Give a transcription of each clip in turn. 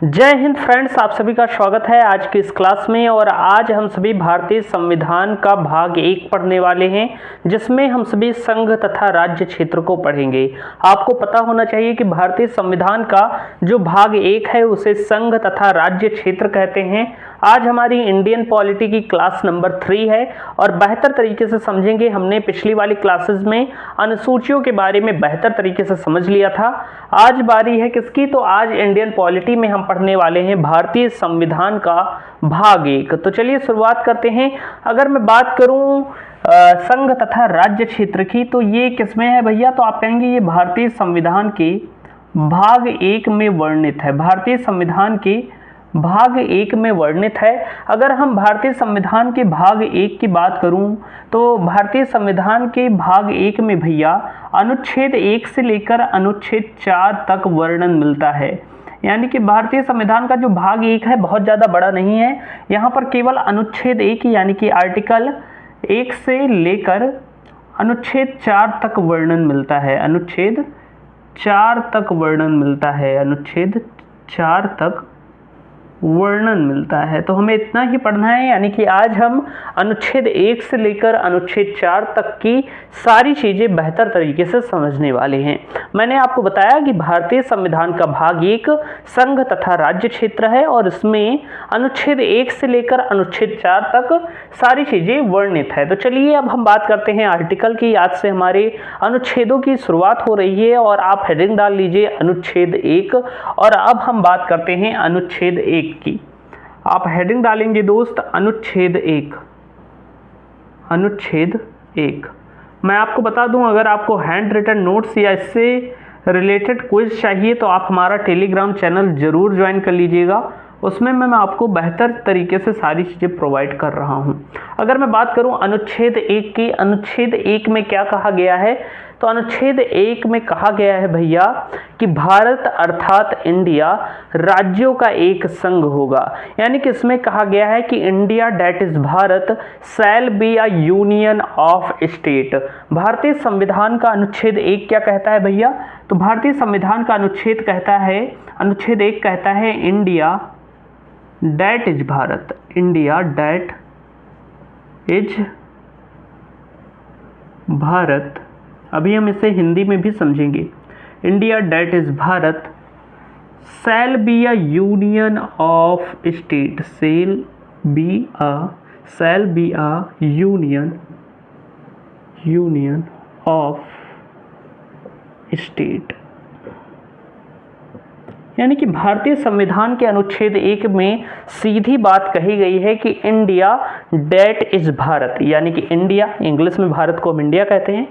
जय हिंद फ्रेंड्स, आप सभी का स्वागत है आज की इस क्लास में। और आज हम सभी भारतीय संविधान का भाग 1 पढ़ने वाले हैं, जिसमें हम सभी संघ तथा राज्य क्षेत्र को पढ़ेंगे। आपको पता होना चाहिए कि भारतीय संविधान का जो भाग 1 है उसे संघ तथा राज्य क्षेत्र कहते हैं। आज हमारी इंडियन पॉलिटी की क्लास नंबर 3 है और बेहतर तरीके से समझेंगे। हमने पिछली वाली क्लासेस में अनुसूचियों के बारे में बेहतर तरीके से समझ लिया था। आज बारी है किसकी? तो आज इंडियन पॉलिटी में हम पढ़ने वाले हैं भारतीय संविधान का भाग 1। तो चलिए शुरुआत करते हैं। अगर मैं बात करूं संघ तथा राज्य क्षेत्र की, तो ये किसमें है भैया? तो आप कहेंगे ये भारतीय संविधान के भाग 1 में वर्णित है। भारतीय संविधान के भाग 1 में वर्णित है। अगर हम भारतीय संविधान के भाग 1 की बात करूं तो भारतीय संविधान के भाग 1 में भैया अनुच्छेद 1 से लेकर अनुच्छेद 4 तक वर्णन मिलता है। यानी कि भारतीय संविधान का जो भाग 1 है बहुत ज़्यादा बड़ा नहीं है। यहाँ पर केवल अनुच्छेद 1 यानी कि आर्टिकल 1 से लेकर अनुच्छेद 4 तक वर्णन मिलता है। अनुच्छेद 4 तक वर्णन मिलता है। अनुच्छेद 4 तक वर्णन मिलता है। तो हमें इतना ही पढ़ना है। यानी कि आज हम अनुच्छेद 1 से लेकर अनुच्छेद 4 तक की सारी चीज़ें बेहतर तरीके से समझने वाले हैं। मैंने आपको बताया कि भारतीय संविधान का भाग 1 संघ तथा राज्य क्षेत्र है और इसमें अनुच्छेद 1 से लेकर अनुच्छेद 4 तक सारी चीज़ें वर्णित है। तो चलिए अब हम बात करते हैं आर्टिकल की। आज से हमारे अनुच्छेदों की शुरुआत हो रही है और आप हेडिंग डाल लीजिए अनुच्छेद 1। और अब हम बात करते हैं अनुच्छेद 1 की। आप हेडिंग डालेंगे दोस्त अनुच्छेद 1। अनुच्छेद 1 मैं आपको बता दूं, अगर आपको हैंड रिटन नोट्स या इससे रिलेटेड क्विज चाहिए तो आप हमारा टेलीग्राम चैनल जरूर ज्वाइन कर लीजिएगा। उसमें मैं आपको बेहतर तरीके से सारी चीज़ें प्रोवाइड कर रहा हूं। अगर मैं बात करूं अनुच्छेद 1 की, अनुच्छेद 1 में क्या कहा गया है? तो अनुच्छेद 1 में कहा गया है भैया कि भारत अर्थात इंडिया राज्यों का एक संघ होगा। यानी कि इसमें कहा गया है कि India that is Bharat shall be a union of state. भारतीय संविधान का अनुच्छेद 1 क्या कहता है भैया? तो भारतीय संविधान का अनुच्छेद कहता है, अनुच्छेद 1 कहता है India that is Bharat. India that is Bharat. अभी हम इसे हिंदी में भी समझेंगे। India that is Bharat shall be a union of state. Shall be a union of state. यानी कि भारतीय संविधान के अनुच्छेद 1 में सीधी बात कही गई है कि इंडिया डेट इज भारत। यानी कि इंडिया, इंग्लिश में भारत को हम इंडिया कहते हैं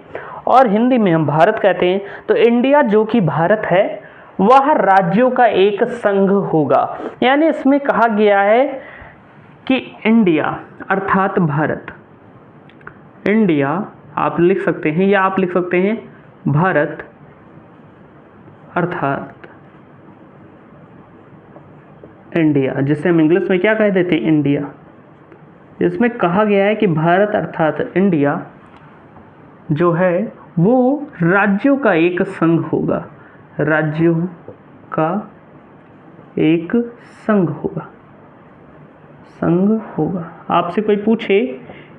और हिंदी में हम भारत कहते हैं। तो इंडिया जो कि भारत है वह राज्यों का एक संघ होगा। यानी इसमें कहा गया है कि इंडिया अर्थात भारत, इंडिया आप लिख सकते हैं या आप लिख सकते हैं भारत अर्थात इंडिया, जिसे हम इंग्लिश में क्या कह देते हैं? इंडिया। इसमें कहा गया है कि भारत अर्थात इंडिया जो है वो राज्यों का एक संघ होगा। राज्यों का एक संघ होगा। आपसे कोई पूछे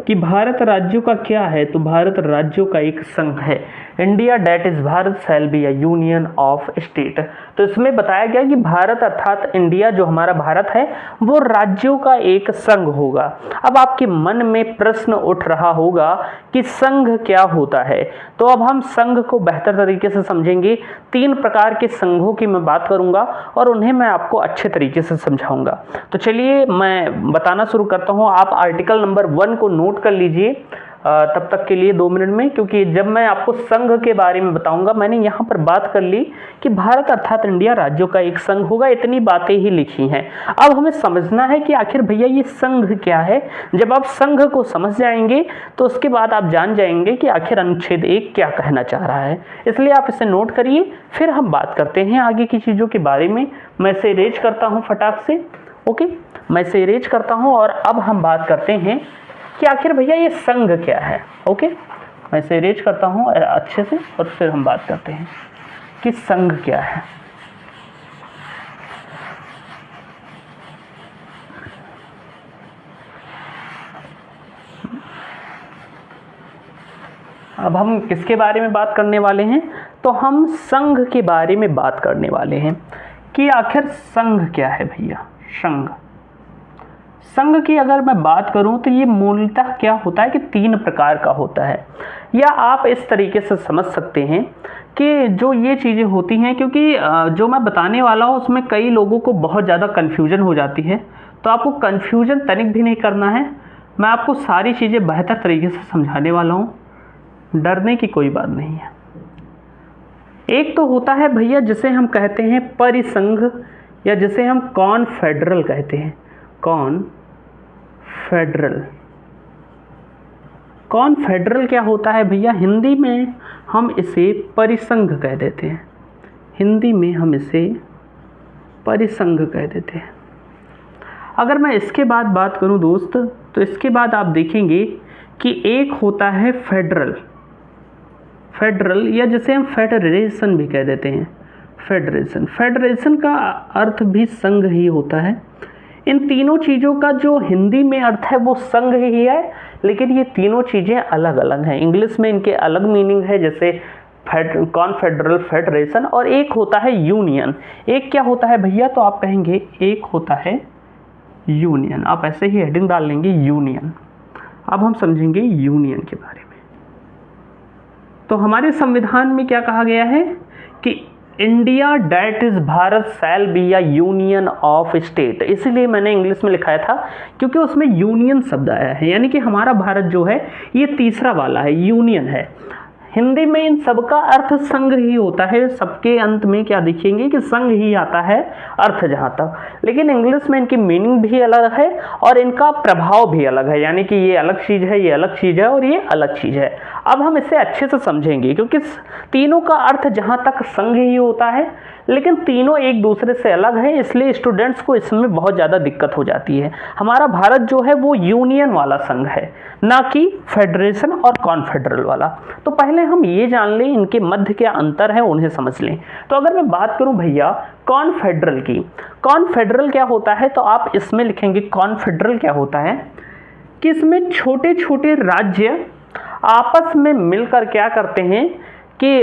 कि भारत राज्यों का क्या है, तो भारत राज्यों का एक संघ है। India that is Bharat shall be a union of state. तो इसमें बताया गया कि भारत अर्थात इंडिया जो हमारा भारत है वो राज्यों का एक संघ होगा। अब आपके मन में प्रश्न उठ रहा होगा कि संघ क्या होता है? तो अब हम संघ को बेहतर तरीके से समझेंगे। 3 प्रकार के संघों की मैं बात करूंगा और उन्हें मैं आपको अच्छे तरीके से समझाऊंगा। तो चलिए मैं बताना शुरू करता हूं। आप आर्टिकल नंबर 1 को नोट कर लीजिए तब तक के लिए 2 मिनट में, क्योंकि जब मैं आपको संघ के बारे में बताऊंगा, मैंने यहाँ पर बात कर ली कि भारत अर्थात इंडिया राज्यों का एक संघ होगा। इतनी बातें ही लिखी हैं। अब हमें समझना है कि आखिर भैया ये संघ क्या है। जब आप संघ को समझ जाएंगे तो उसके बाद आप जान जाएंगे कि आखिर अनुच्छेद 1 क्या कहना चाह रहा है। इसलिए आप इसे नोट करिए, फिर हम बात करते हैं आगे की चीज़ों के बारे में। मैं इसे इरेज करता हूँ फटाक से। ओके, मैं इसे इरेज करता हूँ और अब हम बात करते हैं कि आखिर भैया ये संघ क्या है। ओके, मैं इसे इरेज करता हूँ अच्छे से और फिर हम बात करते हैं कि संघ क्या है। अब हम किसके बारे में बात करने वाले हैं? तो हम संघ के बारे में बात करने वाले हैं कि आखिर संघ क्या है भैया। संघ की अगर मैं बात करूं तो ये मूलतः क्या होता है कि 3 प्रकार का होता है, या आप इस तरीके से समझ सकते हैं कि जो ये चीज़ें होती हैं, क्योंकि जो मैं बताने वाला हूँ उसमें कई लोगों को बहुत ज़्यादा कन्फ्यूजन हो जाती है, तो आपको कन्फ्यूजन तनिक भी नहीं करना है। मैं आपको सारी चीज़ें बेहतर तरीके से समझाने वाला हूँ, डरने की कोई बात नहीं है। एक तो होता है भैया जिसे हम कहते हैं परिसंघ, या जिसे हम कॉन्फेडरल कहते हैं। कॉन्फेडरल क्या होता है भैया? हिंदी में हम इसे परिसंघ कह देते हैं। अगर मैं इसके बाद बात करूं दोस्त, तो इसके बाद आप देखेंगे कि एक होता है फेडरल, या जिसे हम फेडरेशन भी कह देते हैं। फेडरेशन का अर्थ भी संघ ही होता है। इन तीनों चीज़ों का जो हिंदी में अर्थ है वो संघ ही है, लेकिन ये तीनों चीज़ें अलग अलग हैं। इंग्लिश में इनके अलग मीनिंग है, जैसे कॉन्फेडरल, फेडरेशन, और एक होता है यूनियन। एक क्या होता है भैया? तो आप कहेंगे एक होता है यूनियन। आप ऐसे ही हेडिंग डाल लेंगे यूनियन। अब हम समझेंगे यूनियन के बारे में। तो हमारे संविधान में क्या कहा गया है कि India that is Bharat shall be a union of state. इसीलिए मैंने इंग्लिश में लिखाया था क्योंकि उसमें यूनियन शब्द आया है, यानी कि हमारा भारत जो है ये तीसरा वाला है, यूनियन है। हिंदी में इन सबका अर्थ संघ ही होता है। सबके अंत में क्या देखेंगे कि संघ ही आता है अर्थ जहाँ तक, लेकिन इंग्लिश में इनकी मीनिंग भी अलग है और इनका प्रभाव भी अलग है, यानी कि ये अलग चीज़ है, ये अलग चीज़ है और ये अलग चीज़ है। अब हम इसे अच्छे से समझेंगे, क्योंकि तीनों का अर्थ जहाँ तक संघ ही होता है, लेकिन तीनों एक दूसरे से अलग है, इसलिए स्टूडेंट्स को इसमें बहुत ज़्यादा दिक्कत हो जाती है। हमारा भारत जो है वो यूनियन वाला संघ है, ना कि फेडरेशन और कॉन्फेडरल वाला। तो पहले हम ये जान लें इनके मध्य क्या अंतर है, उन्हें समझ लें। तो अगर मैं बात करूं भैया कॉन्फेडरल की, कॉन्फेडरल क्या होता है, तो आप इसमें लिखेंगे कॉन्फेडरल क्या होता है कि इसमें छोटे छोटे राज्य आपस में मिलकर क्या करते हैं कि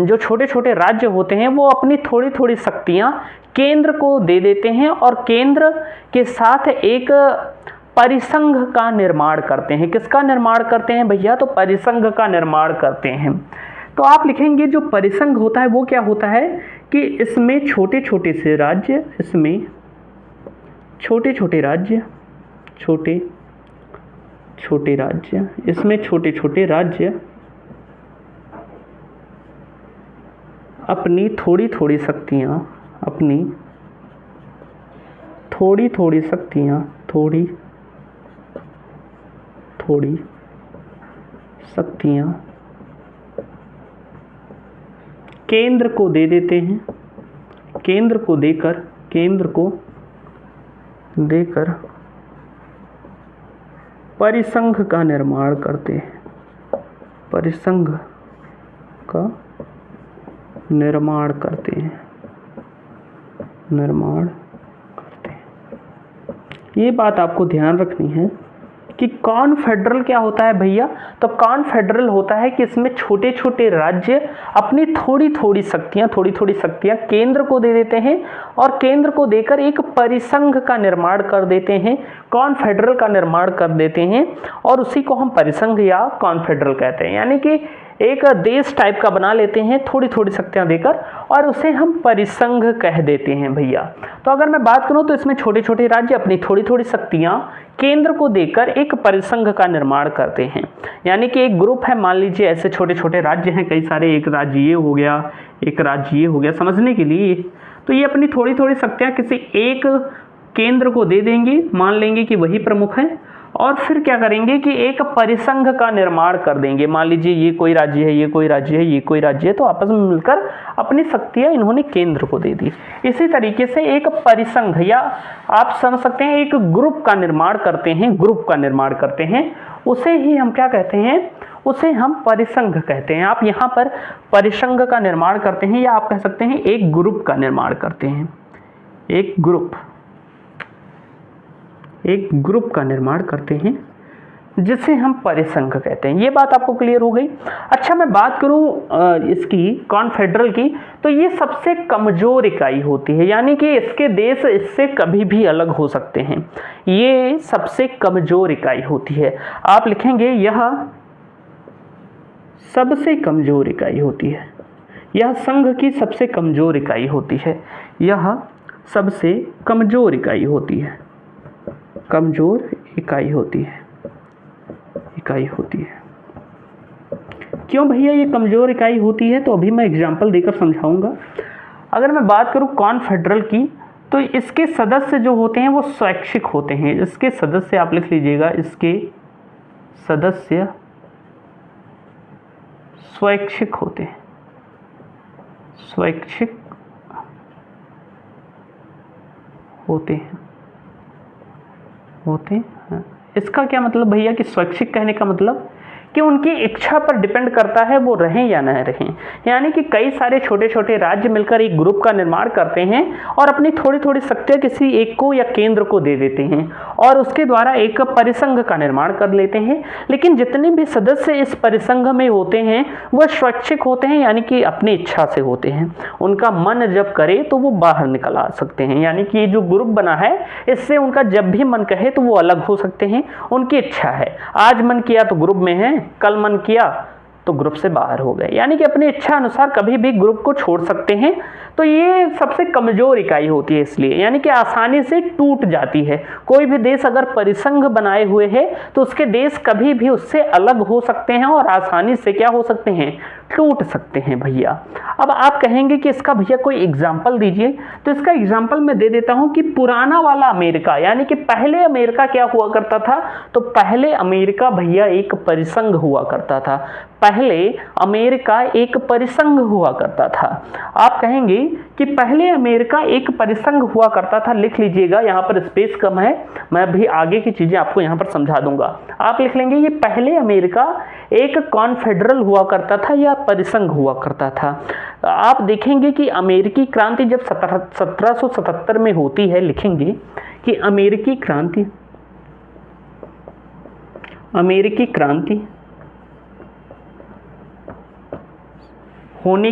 जो छोटे छोटे राज्य होते हैं वो अपनी थोड़ी थोड़ी शक्तियां केंद्र को दे देते हैं और केंद्र के साथ एक परिसंघ का निर्माण करते हैं। किसका निर्माण करते हैं भैया? तो परिसंघ का निर्माण करते हैं। तो आप लिखेंगे जो परिसंघ होता है वो क्या होता है कि इसमें छोटे छोटे से राज्य, इसमें छोटे छोटे राज्य, इसमें छोटे छोटे राज्य अपनी थोड़ी थोड़ी शक्तियाँ, केंद्र को दे देते हैं। केंद्र को देकर परिसंघ का निर्माण करते हैं। ये बात आपको ध्यान रखनी है कि कॉन्फेडरल क्या होता है भैया? तो कॉन्फेडरल होता है कि इसमें छोटे छोटे राज्य अपनी थोड़ी थोड़ी शक्तियां केंद्र को दे देते हैं और केंद्र को देकर एक परिसंघ का निर्माण कर देते हैं, कॉन्फेडरल का निर्माण कर देते हैं, और उसी को हम परिसंघ या कॉन्फेडरल कहते हैं। यानी कि एक देश टाइप का बना लेते हैं थोड़ी थोड़ी शक्तियां देकर, और उसे हम परिसंघ कह देते हैं भैया। तो अगर मैं बात करूं तो इसमें छोटे छोटे राज्य अपनी थोड़ी थोड़ी शक्तियां केंद्र को देकर एक परिसंघ का निर्माण करते हैं। यानी कि एक ग्रुप है, मान लीजिए ऐसे छोटे छोटे राज्य हैं कई सारे, एक राज्य ये हो गया, एक राज्य ये हो गया, समझने के लिए। तो ये अपनी थोड़ी थोड़ी शक्तियां किसी एक केंद्र को दे देंगे, मान लेंगे कि वही प्रमुख है, और फिर क्या करेंगे कि एक परिसंघ का निर्माण कर देंगे। मान लीजिए ये कोई राज्य है, ये कोई राज्य है, ये कोई राज्य है, तो आपस में मिलकर अपनी शक्तियां इन्होंने केंद्र को दे दी। इसी तरीके से एक परिसंघ, या आप समझ सकते हैं एक ग्रुप का निर्माण करते हैं, उसे ही हम क्या कहते हैं? उसे हम परिसंघ कहते हैं। आप यहाँ पर परिसंघ का निर्माण करते हैं, या आप कह सकते हैं एक ग्रुप का निर्माण करते हैं। एक ग्रुप का निर्माण करते हैं। जिसे हम परिसंघ कहते हैं। ये बात आपको क्लियर हो गई। अच्छा, मैं बात करूं इसकी कॉन्फेडरल की, तो ये सबसे कमजोर इकाई होती है, यानी कि इसके देश इससे कभी भी अलग हो सकते हैं। ये सबसे कमजोर इकाई होती है। आप लिखेंगे यह सबसे कमजोर इकाई होती है, यह संघ की सबसे कमजोर इकाई होती है, यह सबसे कमजोर इकाई होती है, कमजोर इकाई होती है, इकाई होती है। क्यों भैया ये कमजोर इकाई होती है, तो अभी मैं एग्जांपल देकर समझाऊंगा। अगर मैं बात करूं कॉन्फेडरल की, तो इसके सदस्य जो होते हैं वो स्वैच्छिक होते हैं। इसके सदस्य आप लिख लीजिएगा, इसके सदस्य स्वैच्छिक होते हैं, स्वैच्छिक होते हैं, होते हैं। इसका क्या मतलब भैया कि स्वैच्छिक कहने का मतलब कि उनकी इच्छा पर डिपेंड करता है वो रहें या न रहें। यानी कि कई सारे छोटे छोटे राज्य मिलकर एक ग्रुप का निर्माण करते हैं और अपनी थोड़ी थोड़ी शक्तियां किसी एक को या केंद्र को दे देते हैं और उसके द्वारा एक परिसंघ का निर्माण कर लेते हैं। लेकिन जितने भी सदस्य इस परिसंघ में होते हैं वह स्वैच्छिक होते हैं, यानी कि अपनी इच्छा से होते हैं। उनका मन जब करे तो वो बाहर निकल आ सकते हैं, यानी कि ये जो ग्रुप बना है इससे उनका जब भी मन कहे तो वो अलग हो सकते हैं। उनकी इच्छा है, आज मन किया तो ग्रुप में है, कल मन किया तो ग्रुप से बाहर हो गए, यानी कि अपनी इच्छा अनुसार कभी भी ग्रुप को छोड़ सकते हैं। तो ये सबसे कमजोर इकाई होती है, इसलिए यानी कि आसानी से टूट जाती है। कोई भी देश अगर परिसंघ बनाए हुए है तो उसके देश कभी भी उससे अलग हो सकते हैं और आसानी से क्या हो सकते हैं, टूट सकते हैं भैया। अब आप कहेंगे कि इसका भैया कोई एग्जाम्पल दीजिए, तो इसका एग्जाम्पल मैं दे देता हूं कि पुराना वाला अमेरिका, यानी कि पहले अमेरिका क्या हुआ करता था, तो पहले अमेरिका भैया एक परिसंघ हुआ करता था। पहले अमेरिका एक परिसंघ हुआ करता था। आप कहेंगे कि पहले अमेरिका एक परिसंघ हुआ करता था, लिख लीजिएगा, यहाँ पर स्पेस कम है, मैं भी आगे की चीजें आपको यहाँ पर समझा दूंगा। आप लिख लेंगे ये पहले अमेरिका एक कॉन्फेडरल हुआ करता था या परिसंघ हुआ करता था। आप देखेंगे कि अमेरिकी क्रांति जब 1777 में होती है, लिखेंगे कि अमेरिकी क्रांति होने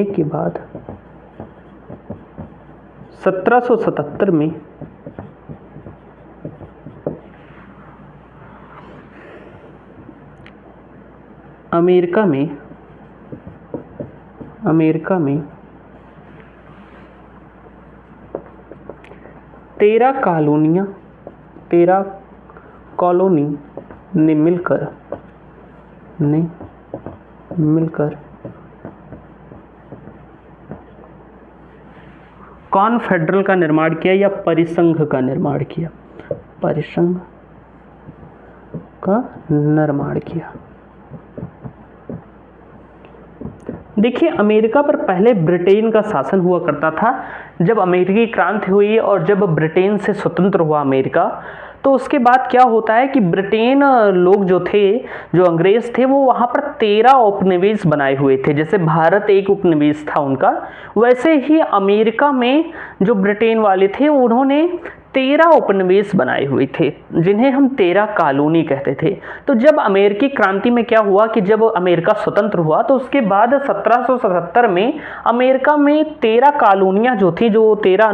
के बाद 1777 में अमेरिका में 13 कॉलोनी ने मिलकर कॉन्फेडरल का निर्माण किया या परिसंघ का निर्माण किया, परिसंघ का निर्माण किया। देखिए, अमेरिका पर पहले ब्रिटेन का शासन हुआ करता था। जब अमेरिकी क्रांति हुई और जब ब्रिटेन से स्वतंत्र हुआ अमेरिका, तो उसके बाद क्या होता है कि ब्रिटेन लोग जो थे, जो अंग्रेज थे, वो वहाँ पर 13 उपनिवेश बनाए हुए थे। जैसे भारत एक उपनिवेश था उनका, वैसे ही अमेरिका में जो ब्रिटेन वाले थे उन्होंने 13 उपनिवेश बनाए हुए थे, जिन्हें हम 13 कॉलोनी कहते थे। तो जब अमेरिकी क्रांति में क्या हुआ कि जब अमेरिका स्वतंत्र हुआ, तो उसके बाद 1777 में अमेरिका में 13 कॉलोनियां जो थी, जो 13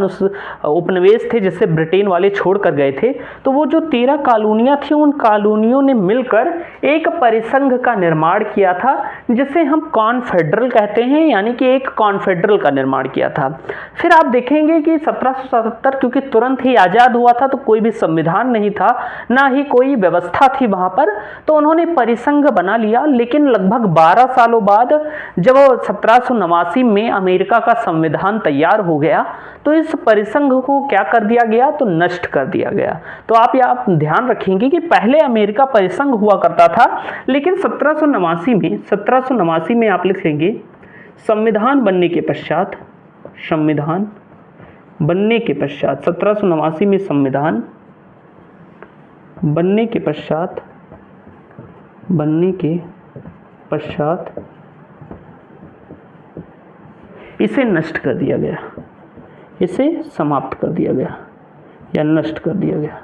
उपनिवेश थे जिसे ब्रिटेन वाले छोड़ कर गए थे, तो वो जो 13 कॉलोनियां थी, उन कॉलोनियों ने मिलकर एक परिसंघ का निर्माण किया था, जिसे हम कॉन्फेडरल कहते हैं, यानी कि एक कॉन्फेडरल का निर्माण किया था। फिर आप देखेंगे कि 1777 क्योंकि तुरंत ही आजाद हुआ था, तो कोई भी संविधान नहीं था, ना ही कोई व्यवस्था थी वहां पर, तो उन्होंने परिसंघ बना लिया। लेकिन लगभग 12 सालों बाद जब 1789 में अमेरिका का संविधान तैयार हो गया, तो इस परिसंघ को क्या कर दिया गया, तो नष्ट कर दिया गया। तो आप ध्यान रखेंगे कि पहले अमेरिका परिसंघ हुआ करता था, लेकिन 1789 में आप लिखेंगे संविधान बनने के पश्चात, 1789 में संविधान बनने के पश्चात इसे नष्ट कर दिया गया, इसे समाप्त कर दिया गया या नष्ट कर दिया गया।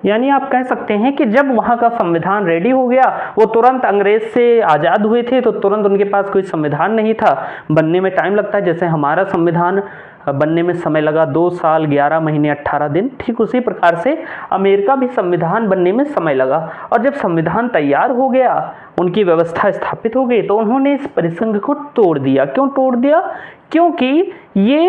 यानी आप कह सकते हैं कि जब वहाँ का संविधान रेडी हो गया, वो तुरंत अंग्रेज से आज़ाद हुए थे, तो तुरंत उनके पास कोई संविधान नहीं था, बनने में टाइम लगता है। जैसे हमारा संविधान बनने में समय लगा 2 साल 11 महीने 18 दिन, ठीक उसी प्रकार से अमेरिका भी संविधान बनने में समय लगा। और जब संविधान तैयार हो गया, उनकी व्यवस्था स्थापित हो गई, तो उन्होंने इस परिसंघ को तोड़ दिया। क्यों तोड़ दिया? क्योंकि ये,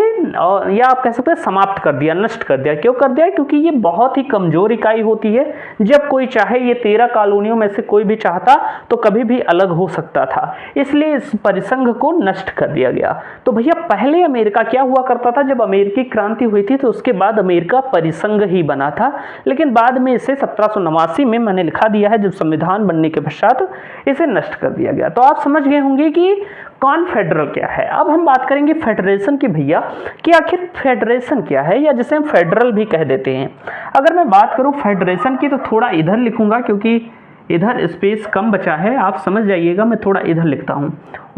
या आप कह सकते हैं समाप्त कर दिया, नष्ट कर दिया। क्यों कर दिया? क्योंकि ये बहुत ही कमजोर इकाई होती है। जब कोई चाहे, ये 13 कॉलोनियों में से कोई भी चाहता तो कभी भी अलग हो सकता था, इसलिए इस परिसंघ को नष्ट कर दिया गया। तो भैया पहले अमेरिका क्या हुआ करता था, जब अमेरिकी क्रांति हुई थी तो उसके बाद अमेरिका परिसंघ ही बना था, लेकिन बाद में इसे 1789 में मैंने लिखा दिया है, जब संविधान बनने के पश्चात इसे नष्ट कर दिया गया। तो आप समझ गए होंगे कि कॉन्फेडरल क्या है। अब हम बात करेंगे फेडरेशन की भैया, कि आखिर फेडरेशन क्या है, या जिसे हम फेडरल भी कह देते हैं। अगर मैं बात करूं फेडरेशन की, तो थोड़ा इधर लिखूंगा क्योंकि इधर स्पेस कम बचा है, आप समझ जाइएगा, मैं थोड़ा इधर लिखता हूं।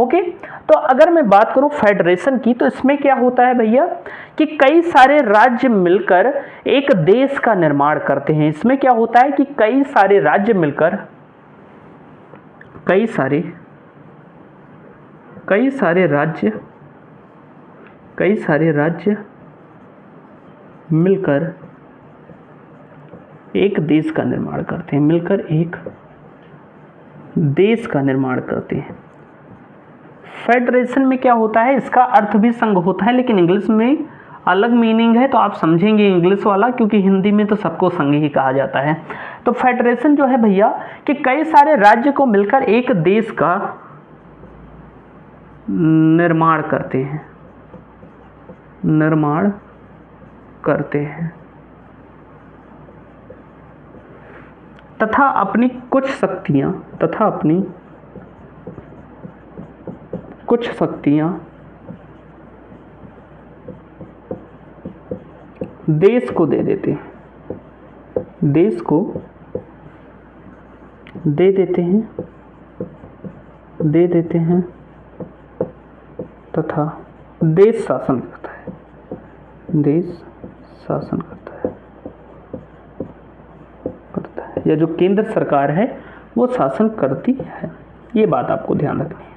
ओके, तो अगर मैं बात करूं फेडरेशन की, तो इसमें क्या होता है भैया कि कई सारे राज्य मिलकर एक देश का निर्माण करते हैं। इसमें क्या होता है कि कई सारे राज्य मिलकर, कई सारे राज्य मिलकर एक देश का निर्माण करते हैं, मिलकर एक देश का निर्माण करते हैं। फेडरेशन में क्या होता है, इसका अर्थ भी संघ होता है, लेकिन इंग्लिश में अलग मीनिंग है, तो आप समझेंगे इंग्लिश वाला, क्योंकि हिंदी में तो सबको संघ ही कहा जाता है। तो फेडरेशन जो है भैया कि कई सारे राज्य को मिलकर एक देश का निर्माण करते हैं, तथा अपनी कुछ शक्तियां देश को दे देते हैं तथा देश शासन करता है, या जो केंद्र सरकार है वो शासन करती है। ये बात आपको ध्यान रखनी है।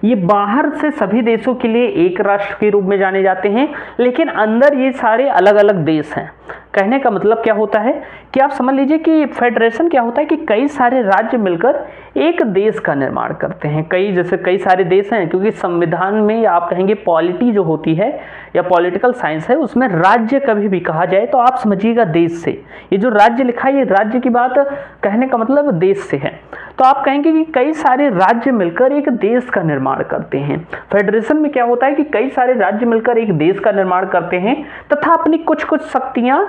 ये बाहर से सभी देशों के लिए एक राष्ट्र के रूप में जाने जाते हैं, लेकिन अंदर ये सारे अलग अलग देश हैं। कहने का मतलब क्या होता है कि आप समझ लीजिए कि फेडरेशन क्या होता है कि कई सारे राज्य मिलकर एक देश का निर्माण करते हैं। जैसे कई सारे देश हैं, क्योंकि संविधान में, या आप कहेंगे पॉलिटी जो होती है या पॉलिटिकल साइंस है, उसमें राज्य कभी भी कहा जाए तो आप समझिएगा देश से। ये जो राज्य लिखा है, ये राज्य की बात कहने का मतलब देश से है। तो आप कहेंगे कि कई सारे राज्य मिलकर एक देश का निर्माण करते हैं। फेडरेशन में क्या होता है कि कई सारे राज्य मिलकर एक देश का निर्माण करते हैं तथा अपनी कुछ शक्तियां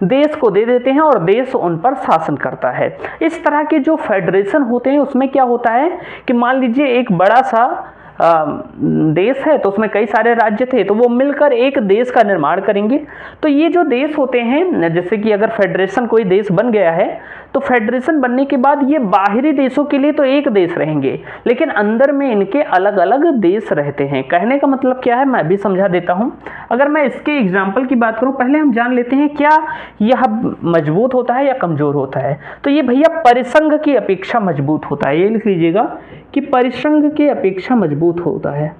देश को दे देते हैं और देश उन पर शासन करता है। इस तरह के जो फेडरेशन होते हैं उसमें क्या होता है कि मान लीजिए एक बड़ा सा देश है, तो उसमें कई सारे राज्य थे, तो वो मिलकर एक देश का निर्माण करेंगे। तो ये जो देश होते हैं, जैसे कि अगर फेडरेशन कोई देश बन गया है, तो फेडरेशन बनने के बाद ये बाहरी देशों के लिए तो एक देश रहेंगे, लेकिन अंदर में इनके अलग अलग देश रहते हैं। कहने का मतलब क्या है, मैं भी समझा देता हूं। अगर मैं इसके एग्जाम्पल की बात करूं, पहले हम जान लेते हैं क्या यह मजबूत होता है या कमजोर होता है। तो ये भैया परिसंघ की अपेक्षा मजबूत होता है। ये लिख लीजिएगा कि परिसंघ की अपेक्षा मजबूत होता है,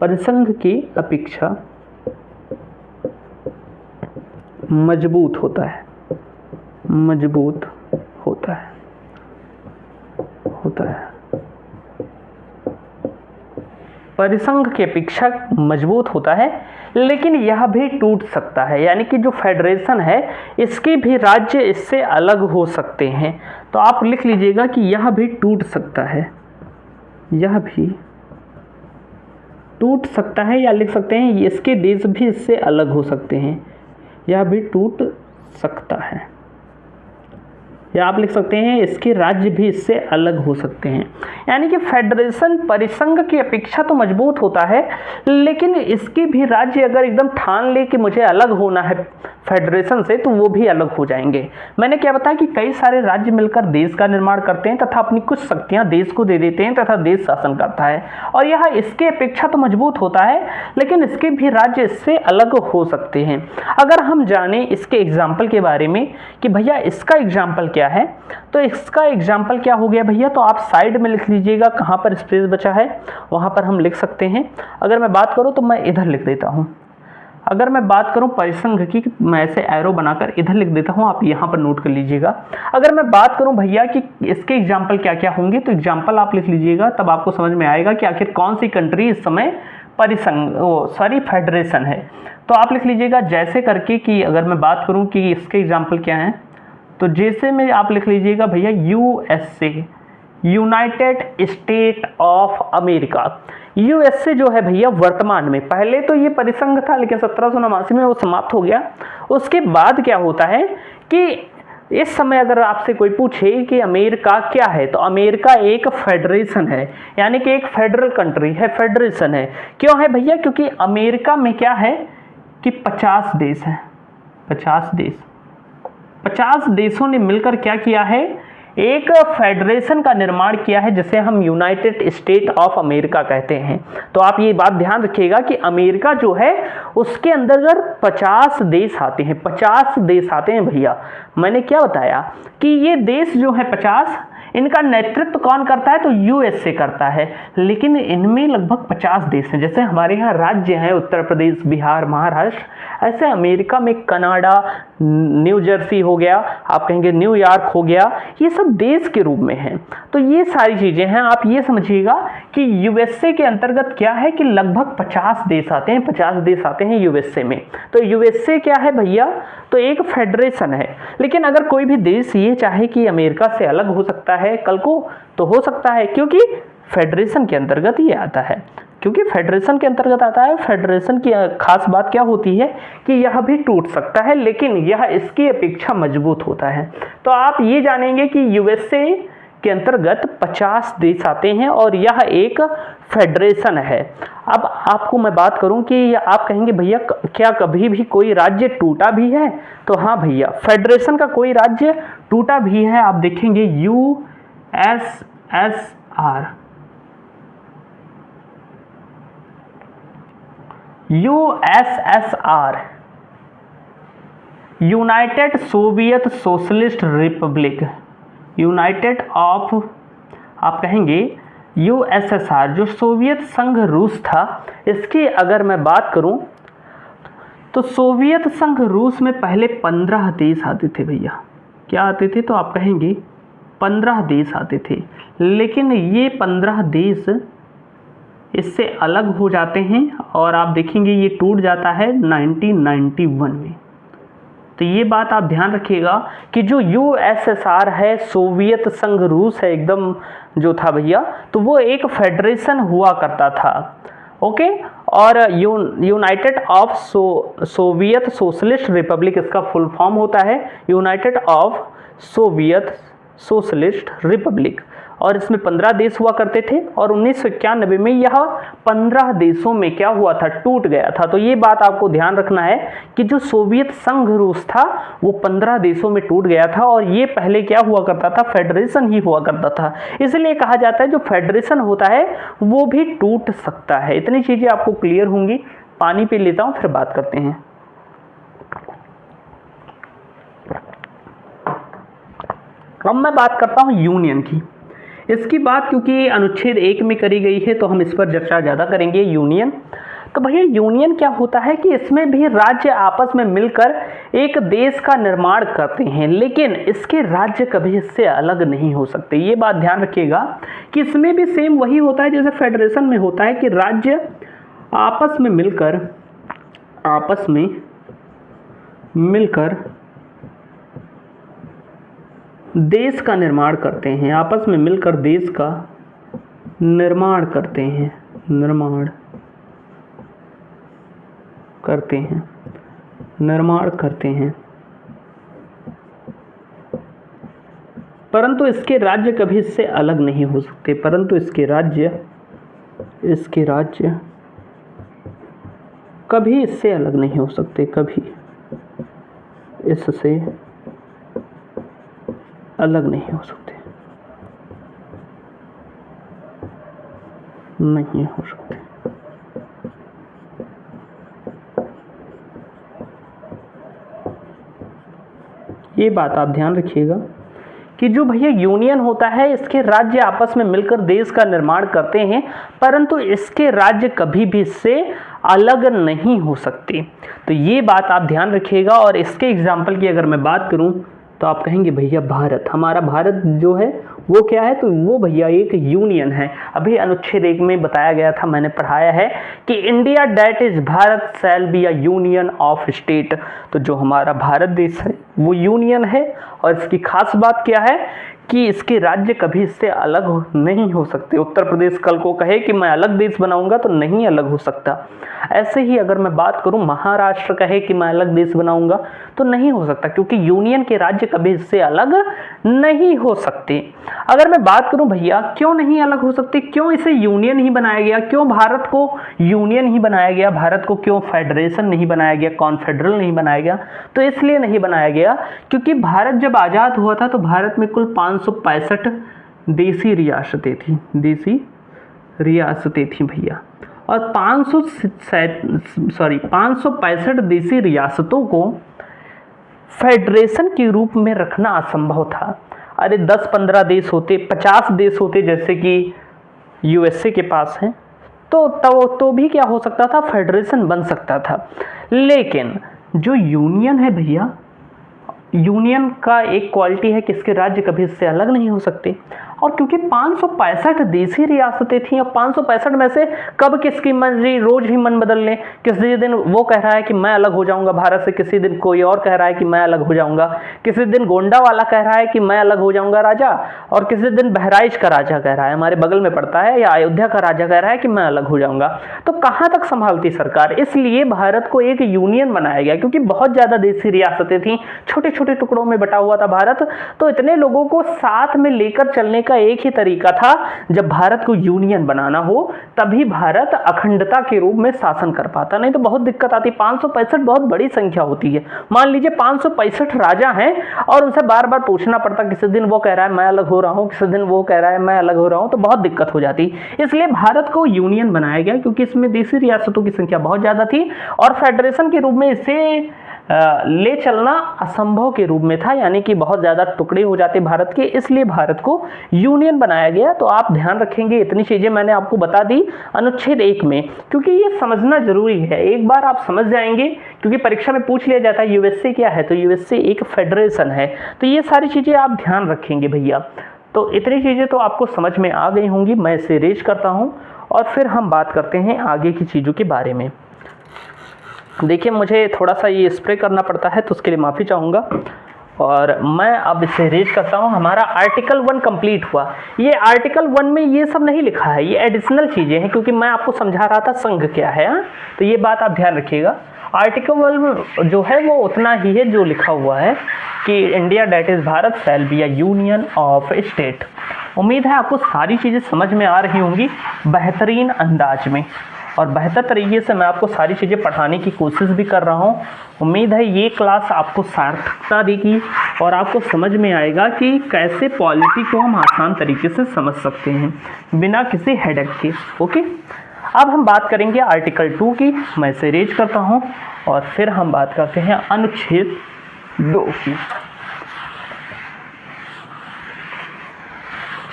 परिसंघ की अपेक्षा मजबूत होता है, परिसंघ की अपेक्षा मजबूत होता है, लेकिन यह भी टूट सकता है। यानी कि जो फेडरेशन है, इसके भी राज्य इससे अलग हो सकते हैं। तो आप लिख लीजिएगा कि यह भी टूट सकता है, यह भी टूट सकता है, या लिख सकते हैं इसके देश भी इससे अलग हो सकते हैं, यह भी टूट सकता है। या आप लिख सकते हैं इसके राज्य भी इससे अलग हो सकते हैं। यानी कि फेडरेशन परिसंघ की अपेक्षा तो मजबूत होता है, लेकिन इसके भी राज्य अगर एकदम ठान ले कि मुझे अलग होना है फेडरेशन से, तो वो भी अलग हो जाएंगे। मैंने क्या बताया कि कई सारे राज्य मिलकर देश का निर्माण करते हैं तथा अपनी कुछ शक्तियां देश को दे देते हैं तथा देश शासन करता है, और यह इसके अपेक्षा तो मजबूत होता है, लेकिन इसके भी राज्य इससे अलग हो सकते हैं। अगर हम जाने इसके एग्जाम्पल के बारे में कि भैया इसका एग्जाम्पल क्या है, तो इसका एग्जाम्पल क्या हो गया भैया, तो आप साइड में लिख लीजिएगा, कहाँ पर स्पेस बचा है वहाँ पर हम लिख सकते हैं। अगर मैं बात करूँ तो मैं इधर लिख देता हूँ। अगर मैं बात करूं परिसंघ की, मैं ऐसे एरो बनाकर इधर लिख देता हूं, आप यहां पर नोट कर लीजिएगा। अगर मैं बात करूं भैया कि इसके एग्जाम्पल क्या क्या होंगे, तो एग्जाम्पल आप लिख लीजिएगा, तब आपको समझ में आएगा कि आखिर कौन सी कंट्री इस समय फेडरेशन है। तो आप लिख लीजिएगा जैसे करके कि अगर मैं बात करूं कि इसके एग्जाम्पल क्या हैं, तो जैसे में आप लिख लीजिएगा भैया USA, United state of America. USA जो है भैया वर्तमान में, पहले तो ये परिसंघ था लेकिन 1789 में वो समाप्त हो गया। उसके बाद क्या होता है कि इस समय अगर आपसे कोई पूछे कि अमेरिका क्या है, तो अमेरिका एक फेडरेशन है, यानी कि एक फेडरल कंट्री है, फेडरेशन है। क्यों है भैया, क्योंकि अमेरिका में क्या है कि 50 देश हैं, 50 देशों ने मिलकर क्या किया है, एक फेडरेशन का निर्माण किया है, जिसे हम यूनाइटेड स्टेट ऑफ अमेरिका कहते हैं। तो आप ये बात ध्यान रखिएगा कि अमेरिका जो है उसके अंदर 50 देश आते हैं, 50 देश आते हैं भैया। मैंने क्या बताया कि ये देश जो है 50, इनका नेतृत्व कौन करता है, तो यूएसए करता है, लेकिन इनमें लगभग 50 देश हैं। जैसे हमारे यहाँ राज्य हैं उत्तर प्रदेश, बिहार, महाराष्ट्र, ऐसे अमेरिका में कनाडा, न्यू जर्सी हो गया, आप कहेंगे न्यूयॉर्क हो गया, ये सब देश के रूप में हैं। तो ये सारी चीज़ें हैं, आप ये समझिएगा कि यूएसए के अंतर्गत क्या है कि लगभग 50 देश आते हैं, 50 देश आते हैं यूएसए में। तो यूएसए क्या है भैया, तो एक फेडरेशन है। लेकिन अगर कोई भी देश ये चाहे कि अमेरिका से अलग हो सकता है कल को, तो हो सकता है, क्योंकि फेडरेशन के अंतर्गत ये आता है, क्योंकि फेडरेशन के अंतर्गत आता है। फेडरेशन की खास बात क्या होती है कि यह भी टूट सकता है, लेकिन यह इसकी अपेक्षा मजबूत होता है। तो आप ये जानेंगे कि यूएसए के अंतर्गत 50 देश आते हैं और यह एक फेडरेशन है। अब आपको मैं बात करूं कि आप कहेंगे भैया क्या कभी भी कोई राज्य टूटा भी है, तो हाँ भैया, फेडरेशन का कोई राज्य टूटा भी है। आप देखेंगे USSR, United Soviet socialist Republic, United of, आप कहेंगे यूएसएसआर, जो सोवियत संघ रूस था, इसकी अगर मैं बात करूं तो सोवियत संघ रूस में पहले 15 देश आते थे भैया। क्या आते थे, तो आप कहेंगे 15 देश आते थे, लेकिन ये 15 देश इससे अलग हो जाते हैं और आप देखेंगे ये टूट जाता है 1991 में। तो ये बात आप ध्यान रखिएगा कि जो यूएसएसआर है, सोवियत संघ रूस है एकदम जो था भैया, तो वो एक फेडरेशन हुआ करता था, ओके। और United of Soviet socialist Republic, इसका फुल फॉर्म होता है United of Soviet socialist Republic, और इसमें 15 देश हुआ करते थे। और 1991 में यह 15 देशों में क्या हुआ था, टूट गया था। तो ये बात आपको ध्यान रखना है कि जो सोवियत संघ रूस था वो 15 देशों में टूट गया था, और ये पहले क्या हुआ करता था, फेडरेशन ही हुआ करता था। इसलिए कहा जाता है जो फेडरेशन होता है वो भी टूट सकता है। इतनी चीजें आपको क्लियर होंगी। पानी पी लेता हूं, फिर बात करते हैं। अब मैं बात करता हूं यूनियन की। इसकी बात क्योंकि अनुच्छेद 1 में करी गई है तो हम इस पर चर्चा ज़्यादा करेंगे। यूनियन, तो भैया यूनियन क्या होता है कि इसमें भी राज्य आपस में मिलकर एक देश का निर्माण करते हैं, लेकिन इसके राज्य कभी इससे अलग नहीं हो सकते। ये बात ध्यान रखिएगा कि इसमें भी सेम वही होता है जैसे फेडरेशन में होता है कि राज्य आपस में मिलकर देश का निर्माण करते हैं, आपस में मिलकर देश का निर्माण करते हैं, निर्माण करते हैं। परंतु इसके राज्य कभी इससे अलग नहीं हो सकते, परंतु इसके राज्य कभी इससे अलग नहीं हो सकते, कभी इससे अलग नहीं हो सकते, नहीं हो सकते। ये बात आप ध्यान रखिएगा कि जो भैया यूनियन होता है, इसके राज्य आपस में मिलकर देश का निर्माण करते हैं, परंतु इसके राज्य कभी भी इससे अलग नहीं हो सकते। तो ये बात आप ध्यान रखिएगा। और इसके एग्जाम्पल की अगर मैं बात करूं तो आप कहेंगे भैया भारत, हमारा भारत जो है वो क्या है, तो वो भैया एक यूनियन है। अभी अनुच्छेद 1 में बताया गया था, मैंने पढ़ाया है कि India that is Bharat shall be a union of state. तो जो हमारा भारत देश है वो यूनियन है, और इसकी खास बात क्या है कि इसके राज्य कभी इससे अलग नहीं हो सकते। उत्तर प्रदेश कल को कहे कि मैं अलग देश बनाऊंगा तो नहीं अलग हो सकता। ऐसे ही अगर मैं बात करूं, महाराष्ट्र कहे कि मैं अलग देश बनाऊंगा तो नहीं हो सकता, क्योंकि यूनियन के राज्य कभी इससे अलग नहीं हो सकते। अगर मैं बात करूं भैया क्यों नहीं अलग हो सकते, क्यों इसे यूनियन ही बनाया गया, क्यों भारत को यूनियन ही बनाया गया, भारत को क्यों फेडरेशन नहीं बनाया गया, कॉन्फेडरल नहीं बनाया गया, तो इसलिए नहीं बनाया गया क्योंकि भारत जब आज़ाद हुआ था तो भारत में कुल 565 देसी रियासतें थी, देसी रियासतें थी भैया। और 565 देसी रियासतों को फेडरेशन के रूप में रखना असंभव था। अरे 10-15 देश होते, 50 देश होते जैसे कि यूएसए के पास हैं, तो भी क्या हो सकता था, फेडरेशन बन सकता था। लेकिन जो यूनियन है भैया, यूनियन का एक क्वालिटी है कि इसके राज्य कभी इससे अलग नहीं हो सकते। और क्योंकि 565 देसी रियासतें थी, और 565 में से कब किसकी मर्जी, रोज ही मन बदल लें। किसी दिन वो कह रहा है कि मैं अलग हो जाऊंगा भारत से, किसी दिन कोई और कह रहा है कि मैं अलग हो जाऊंगा, किसी दिन गोंडा वाला कह रहा है कि मैं अलग हो जाऊंगा राजा, और किसी दिन बहराइच का राजा कह रहा है, हमारे बगल में पड़ता है, या अयोध्या का राजा कह रहा है कि मैं अलग हो जाऊंगा। तो कहां तक संभालती सरकार। इसलिए भारत को एक यूनियन बनाया गया, क्योंकि बहुत ज्यादा देसी रियासतें थी, छोटे छोटे टुकड़ों में बटा हुआ था भारत। तो इतने लोगों को साथ में लेकर चलने का एक ही तरीका था, जब भारत को यूनियन बनाना हो तभी भारत अखंडता के रूप में शासन कर पाता, नहीं तो बहुत दिक्कत आती। 565 बहुत बड़ी संख्या होती है। मान लीजिए 565 राजा हैं और उनसे बार बार पूछना पड़ता, किसी दिन वो कह रहा है मैं अलग हो रहा हूं, किसी दिन वो कह रहा है मैं अलग हो रहा हूं, तो बहुत दिक्कत हो जाती। इसलिए भारत को यूनियन बनाया गया, क्योंकि इसमें देसी रियासतों की संख्या बहुत ज्यादा थी और फेडरेशन के रूप में इसे ले चलना असंभव के रूप में था, यानी कि बहुत ज्यादा टुकड़े हो जाते भारत के, इसलिए भारत को यूनियन बनाया गया। तो आप ध्यान रखेंगे, इतनी चीजें मैंने आपको बता दी अनुच्छेद 1 में, क्योंकि ये समझना जरूरी है। एक बार आप समझ जाएंगे, क्योंकि परीक्षा में पूछ लिया जाता है यूएसए क्या है, तो यूएसए एक फेडरेशन है। तो ये सारी चीजें आप ध्यान रखेंगे भैया। तो इतनी चीजें तो आपको समझ में आ गई होंगी। मैं इसे रेज करता हूँ और फिर हम बात करते हैं आगे की चीजों के बारे में। देखिए, मुझे थोड़ा सा ये स्प्रे करना पड़ता है, तो उसके लिए माफ़ी चाहूँगा। और मैं अब इसे रेज करता हूँ। हमारा आर्टिकल 1 कंप्लीट हुआ। ये आर्टिकल 1 में ये सब नहीं लिखा है, ये एडिशनल चीज़ें हैं, क्योंकि मैं आपको समझा रहा था संघ क्या है। तो ये बात आप ध्यान रखिएगा। आर्टिकल 1 जो है वो उतना ही है जो लिखा हुआ है कि India that is Bharat shall be a union of state. उम्मीद है आपको सारी चीज़ें समझ में आ रही होंगी बेहतरीन अंदाज में, और बेहतर तरीके से मैं आपको सारी चीज़ें पढ़ाने की कोशिश भी कर रहा हूँ। उम्मीद है ये क्लास आपको सार्थकता देगी और आपको समझ में आएगा कि कैसे पॉलिटी को हम आसान तरीके से समझ सकते हैं बिना किसी हेडेक के। ओके, अब हम बात करेंगे आर्टिकल 2 की। मैं इसे रेज करता हूँ और फिर हम बात करते हैं अनुच्छेद 2 की।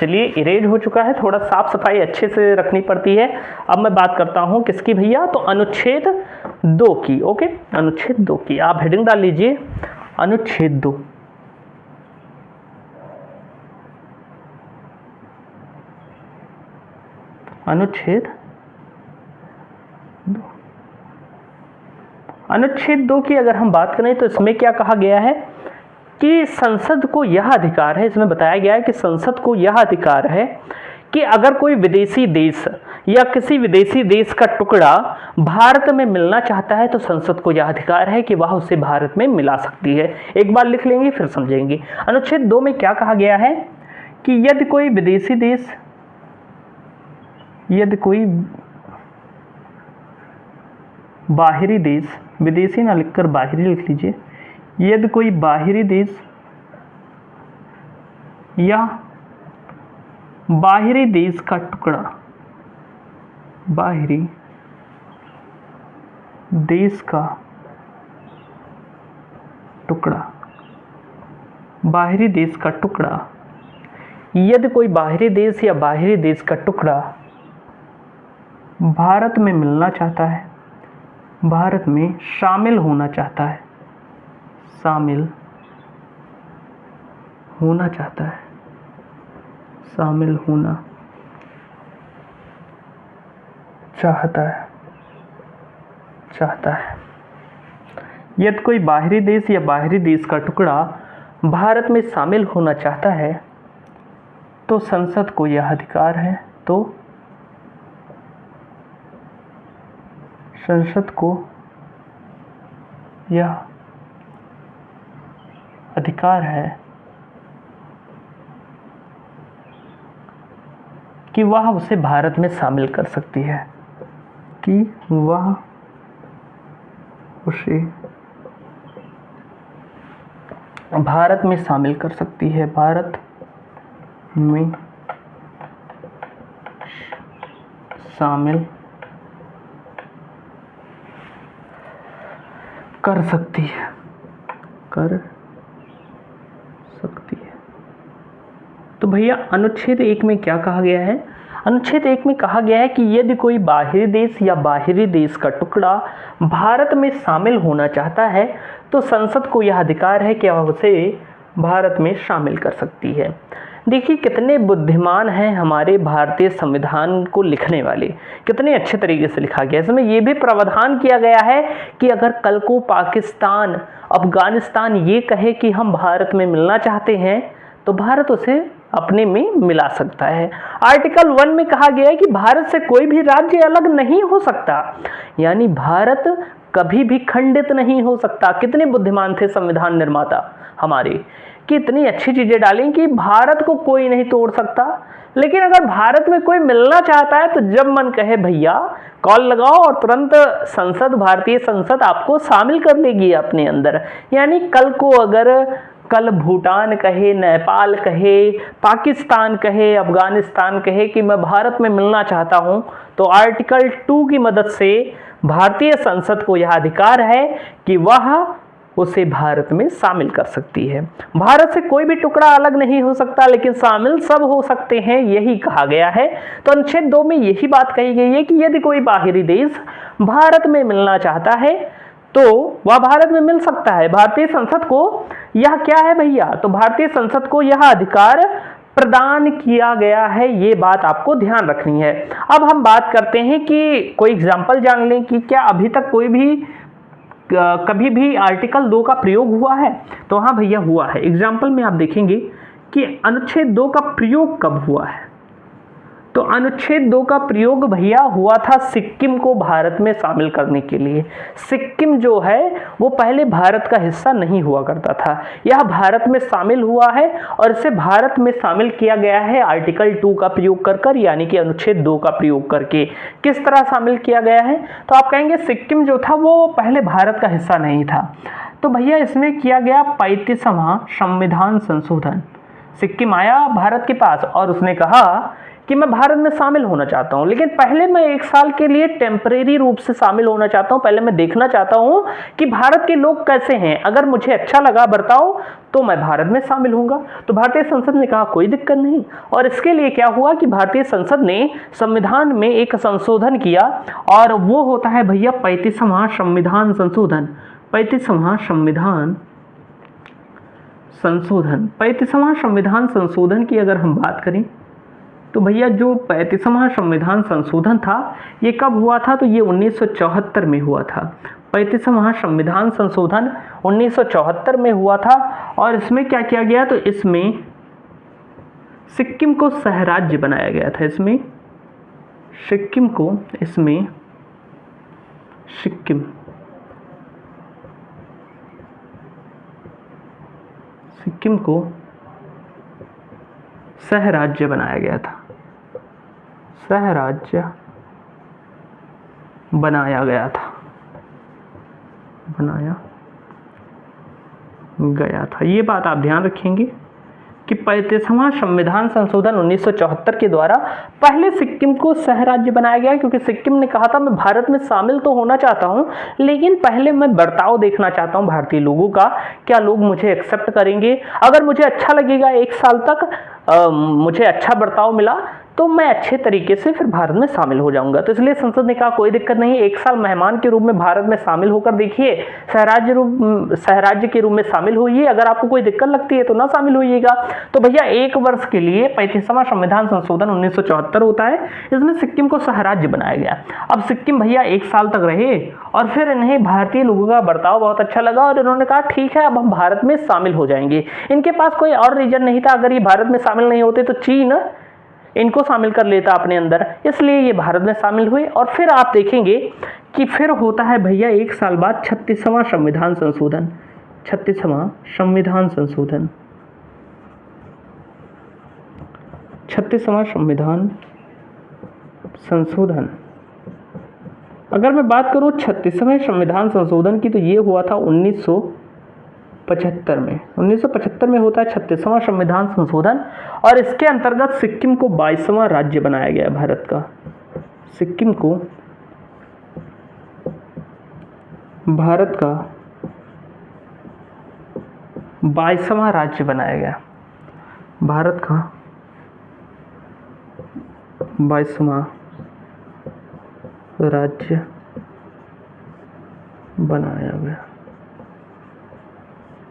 चलिए, इरेज हो चुका है, थोड़ा साफ सफाई अच्छे से रखनी पड़ती है। अब मैं बात करता हूं किसकी भैया, तो अनुच्छेद 2 की। ओके, अनुच्छेद 2 की आप हेडिंग डाल लीजिए, अनुच्छेद 2। अनुच्छेद 2, अनुच्छेद 2 की अगर हम बात करें तो इसमें क्या कहा गया है कि संसद को यह अधिकार है, इसमें बताया गया है कि संसद को यह अधिकार है कि अगर कोई विदेशी देश या किसी विदेशी देश का टुकड़ा भारत में मिलना चाहता है तो संसद को यह अधिकार है कि वह उसे भारत में मिला सकती है। एक बार लिख लेंगे फिर समझेंगे। अनुच्छेद 2 में क्या कहा गया है कि यदि कोई विदेशी देश, यदि कोई बाहरी देश, विदेशी ना लिखकर बाहरी लिख लीजिए, यदि कोई बाहरी देश या बाहरी देश का टुकड़ा, बाहरी देश का टुकड़ा, बाहरी देश का टुकड़ा, यदि कोई बाहरी देश या बाहरी देश का टुकड़ा भारत में मिलना चाहता है, भारत में शामिल होना चाहता है, शामिल होना चाहता है, शामिल होना चाहता है, यदि कोई बाहरी देश या बाहरी देश का टुकड़ा भारत में शामिल होना चाहता है तो संसद को यह अधिकार है, तो संसद को यह अधिकार है कि वह उसे भारत में शामिल कर सकती है, कि वह उसे भारत में शामिल कर सकती है, भारत में शामिल कर सकती है, कर सकती है। तो भैया अनुच्छेद 1 में क्या कहा गया है? अनुच्छेद 1 में कहा गया है कि यदि कोई बाहरी देश या बाहरी देश का टुकड़ा भारत में शामिल होना चाहता है तो संसद को यह अधिकार है कि वह उसे भारत में शामिल कर सकती है। देखिए कितने बुद्धिमान हैं हमारे भारतीय संविधान को लिखने वाले, कितने अच्छे तरीके से लिखा गया। इसमें यह भी प्रावधान किया गया है कि अगर कल को पाकिस्तान, अफगानिस्तान ये कहे कि हम भारत में मिलना चाहते हैं तो भारत उसे अपने में मिला सकता है। आर्टिकल 1 में कहा गया है कि भारत से कोई भी राज्य अलग नहीं हो सकता, यानी भारत कभी भी खंडित नहीं हो सकता। कितने बुद्धिमान थे संविधान निर्माता हमारे कि इतनी अच्छी चीजें डालें कि भारत को कोई नहीं तोड़ सकता। लेकिन अगर भारत में कोई मिलना चाहता है तो जब मन कहे भैया कॉल लगाओ और तुरंत संसद, भारतीय संसद आपको शामिल कर लेगी अपने अंदर। यानी कल को अगर कल भूटान कहे, नेपाल कहे, पाकिस्तान कहे, अफगानिस्तान कहे कि मैं भारत में मिलना चाहता हूं तो आर्टिकल 2 की मदद से भारतीय संसद को यह अधिकार है कि वह उसे भारत में शामिल कर सकती है। भारत से कोई भी टुकड़ा अलग नहीं हो सकता लेकिन शामिल सब हो सकते हैं, यही कहा गया है। तो अनुच्छेद 2 में यही बात कही गई है कि यदि कोई बाहरी देश भारत में मिलना चाहता है तो वह भारत में मिल सकता है। भारतीय संसद को यह क्या है भैया, तो भारतीय संसद को यह अधिकार प्रदान किया गया है, ये बात आपको ध्यान रखनी है। अब हम बात करते हैं कि कोई एग्जाम्पल जान लें कि क्या अभी तक कोई भी कभी भी आर्टिकल 2 का प्रयोग हुआ है, तो हाँ भैया हुआ है। एग्जाम्पल में आप देखेंगे कि अनुच्छेद 2 का प्रयोग कब हुआ है, तो अनुच्छेद 2 का प्रयोग भैया हुआ था सिक्किम को भारत में शामिल करने के लिए। सिक्किम जो है वो पहले भारत का हिस्सा नहीं हुआ करता था, यह भारत में शामिल हुआ है और इसे भारत में शामिल किया गया है आर्टिकल 2 का प्रयोग कर, यानी कि अनुच्छेद 2 का प्रयोग करके। किस तरह शामिल किया गया है, तो आप कहेंगे सिक्किम जो था वो पहले भारत का हिस्सा नहीं था, तो भैया इसमें किया गया 35वां संविधान संशोधन। सिक्किम आया भारत के पास और उसने कहा कि मैं भारत में शामिल होना चाहता हूं, लेकिन पहले मैं 1 साल के लिए टेम्परेरी रूप से शामिल होना चाहता हूं। पहले मैं देखना चाहता हूं कि भारत के लोग कैसे हैं, अगर मुझे अच्छा लगा बर्ताव तो मैं भारत में शामिल होऊंगा। तो भारतीय संसद ने कहा कोई दिक्कत नहीं, और इसके लिए क्या हुआ कि भारतीय संसद ने संविधान में एक संशोधन किया और वो होता है भैया 35वां संविधान संशोधन। 35वां संविधान संशोधन, 35वां संविधान संशोधन की अगर हम बात करें तो भैया जो 35वां संविधान संशोधन था ये कब हुआ था, तो ये 1974 में हुआ था। 35वां संविधान संशोधन 1974 में हुआ था और इसमें क्या किया गया, तो इसमें सिक्किम को सहराज्य बनाया गया था। इसमें सिक्किम को सहराज्य बनाया गया था। सहराज्य बनाया गया था। ये बात आप ध्यान रखेंगे कि 35वां संविधान संशोधन 1974 के द्वारा पहले सिक्किम को सहराज्य बनाया गया, क्योंकि सिक्किम ने कहा था मैं भारत में शामिल तो होना चाहता हूं, लेकिन पहले मैं बर्ताव देखना चाहता हूं भारतीय लोगों का, क्या लोग मुझे एक्सेप्ट करेंगे, अगर मुझे अच्छा लगेगा, 1 साल तक मुझे अच्छा बर्ताव मिला तो मैं अच्छे तरीके से फिर भारत में शामिल हो जाऊंगा। तो इसलिए संसद ने कहा कोई दिक्कत नहीं, 1 साल मेहमान के रूप में भारत में शामिल होकर देखिए, सहराज्य के रूप में शामिल होइए, अगर आपको कोई दिक्कत लगती है तो ना शामिल होइएगा। तो भैया 1 वर्ष के लिए 35वां संविधान संशोधन 1974 होता है, इसमें सिक्किम को सहराज्य बनाया गया। अब सिक्किम भैया 1 साल तक रहे और फिर इन्हें भारतीय लोगों का बर्ताव बहुत अच्छा लगा और इन्होंने कहा ठीक है अब हम भारत में शामिल हो जाएंगे। इनके पास कोई और रीजन नहीं था, अगर ये भारत में शामिल नहीं होते तो चीन इनको शामिल कर लेता अपने अंदर, इसलिए ये भारत में शामिल हुए। और फिर आप देखेंगे कि फिर होता है भैया 1 साल बाद 36वां संविधान संशोधन। 36वां संविधान संशोधन अगर मैं बात करूं 36वें संविधान संशोधन की, तो ये हुआ था 1975 में। 1975 में होता है 36वां संविधान संशोधन और इसके अंतर्गत सिक्किम को 22वां राज्य बनाया गया भारत का। सिक्किम को भारत का 22वां राज्य बनाया गया। भारत का 22वां राज्य बनाया गया।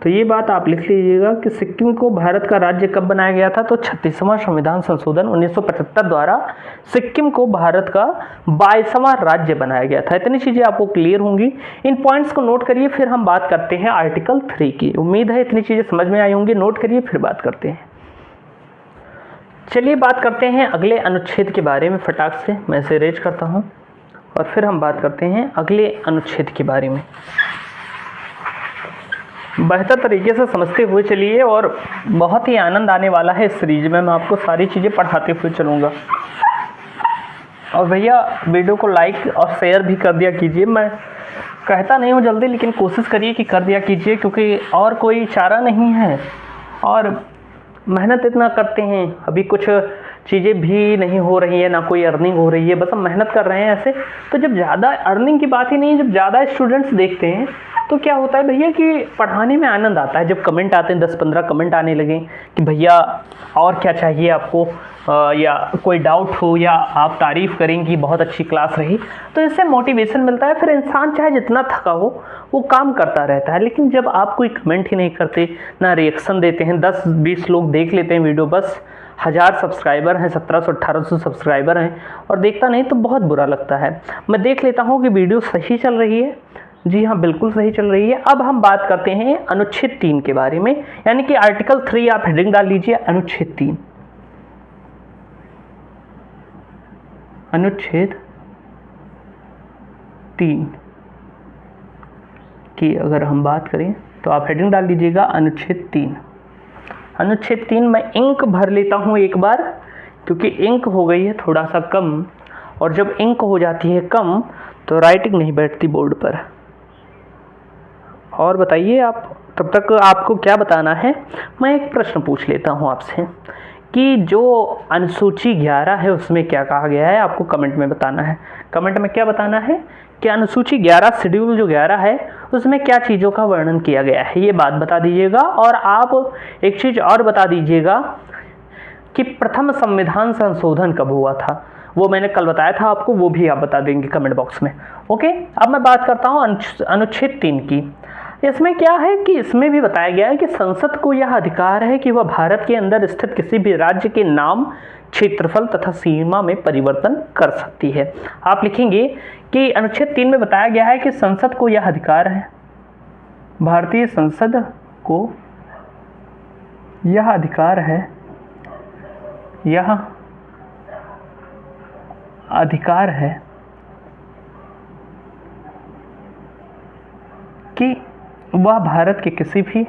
तो ये बात आप लिख लीजिएगा कि सिक्किम को भारत का राज्य कब बनाया गया था, तो 36वां संविधान संशोधन 1975 द्वारा सिक्किम को भारत का 22वां राज्य बनाया गया था। इतनी चीज़ें आपको क्लियर होंगी, इन पॉइंट्स को नोट करिए, फिर हम बात करते हैं आर्टिकल 3 की। उम्मीद है इतनी चीज़ें समझ में आई होंगी, नोट करिए फिर बात करते हैं। चलिए बात करते हैं अगले अनुच्छेद के बारे में। फटाक से मैं इसे रेज करता हूँ और फिर हम बात करते हैं अगले अनुच्छेद के बारे में। बेहतर तरीके से समझते हुए चलिए और बहुत ही आनंद आने वाला है इस सीरीज में। मैं आपको सारी चीज़ें पढ़ाते हुए चलूँगा। और भैया वीडियो को लाइक और शेयर भी कर दिया कीजिए। मैं कहता नहीं हूँ जल्दी, लेकिन कोशिश करिए कि कर दिया कीजिए, क्योंकि और कोई चारा नहीं है और मेहनत इतना करते हैं, अभी कुछ चीज़ें भी नहीं हो रही है, ना कोई अर्निंग हो रही है, बस हम मेहनत कर रहे हैं ऐसे। तो जब ज़्यादा अर्निंग की बात ही नहीं, जब ज़्यादा स्टूडेंट्स देखते हैं तो क्या होता है भैया कि पढ़ाने में आनंद आता है। जब कमेंट आते हैं, 10-15 कमेंट आने लगे कि भैया और क्या चाहिए आपको, या कोई डाउट हो या आप तारीफ़ करें कि बहुत अच्छी क्लास रही, तो इससे मोटिवेशन मिलता है। फिर इंसान चाहे जितना थका हो वो काम करता रहता है। लेकिन जब आप कोई कमेंट ही नहीं करते, ना रिएक्शन देते हैं, 10-20 लोग देख लेते हैं वीडियो, बस 1000 सब्सक्राइबर हैं, 1700-1800 सब्सक्राइबर हैं और देखता नहीं, तो बहुत बुरा लगता है। मैं देख लेता हूँ कि वीडियो सही चल रही है। जी हाँ, बिल्कुल सही चल रही है। अब हम बात करते हैं अनुच्छेद 3 के बारे में, यानी कि आर्टिकल 3 आप हेडिंग डाल लीजिए, अनुच्छेद 3। अनुच्छेद 3 की अगर हम बात करें तो आप हेडिंग डाल लीजिएगा अनुच्छेद 3। अनुच्छेद 3 मैं इंक भर लेता हूँ एक बार, क्योंकि इंक हो गई है थोड़ा सा कम, और जब इंक हो जाती है कम तो राइटिंग नहीं बैठती बोर्ड पर। और बताइए आप, तब तक आपको क्या बताना है। मैं एक प्रश्न पूछ लेता हूँ आपसे कि जो अनुसूची 11 है उसमें क्या कहा गया है, आपको कमेंट में बताना है। कमेंट में क्या बताना है कि अनुसूची 11 शेड्यूल जो 11 है उसमें क्या चीज़ों का वर्णन किया गया है, ये बात बता दीजिएगा। और आप एक चीज़ और बता दीजिएगा कि प्रथम संविधान संशोधन कब हुआ था, वो मैंने कल बताया था आपको, वो भी आप बता देंगे कमेंट बॉक्स में। ओके, अब मैं बात करता हूँ अनुच्छेद 3 की। इसमें क्या है कि इसमें भी बताया गया है कि संसद को यह अधिकार है कि वह भारत के अंदर स्थित किसी भी राज्य के नाम, क्षेत्रफल तथा सीमा में परिवर्तन कर सकती है। आप लिखेंगे कि अनुच्छेद 3 में बताया गया है कि संसद को यह अधिकार है, भारतीय संसद को यह अधिकार है यह अधिकार है कि वह भारत के किसी भी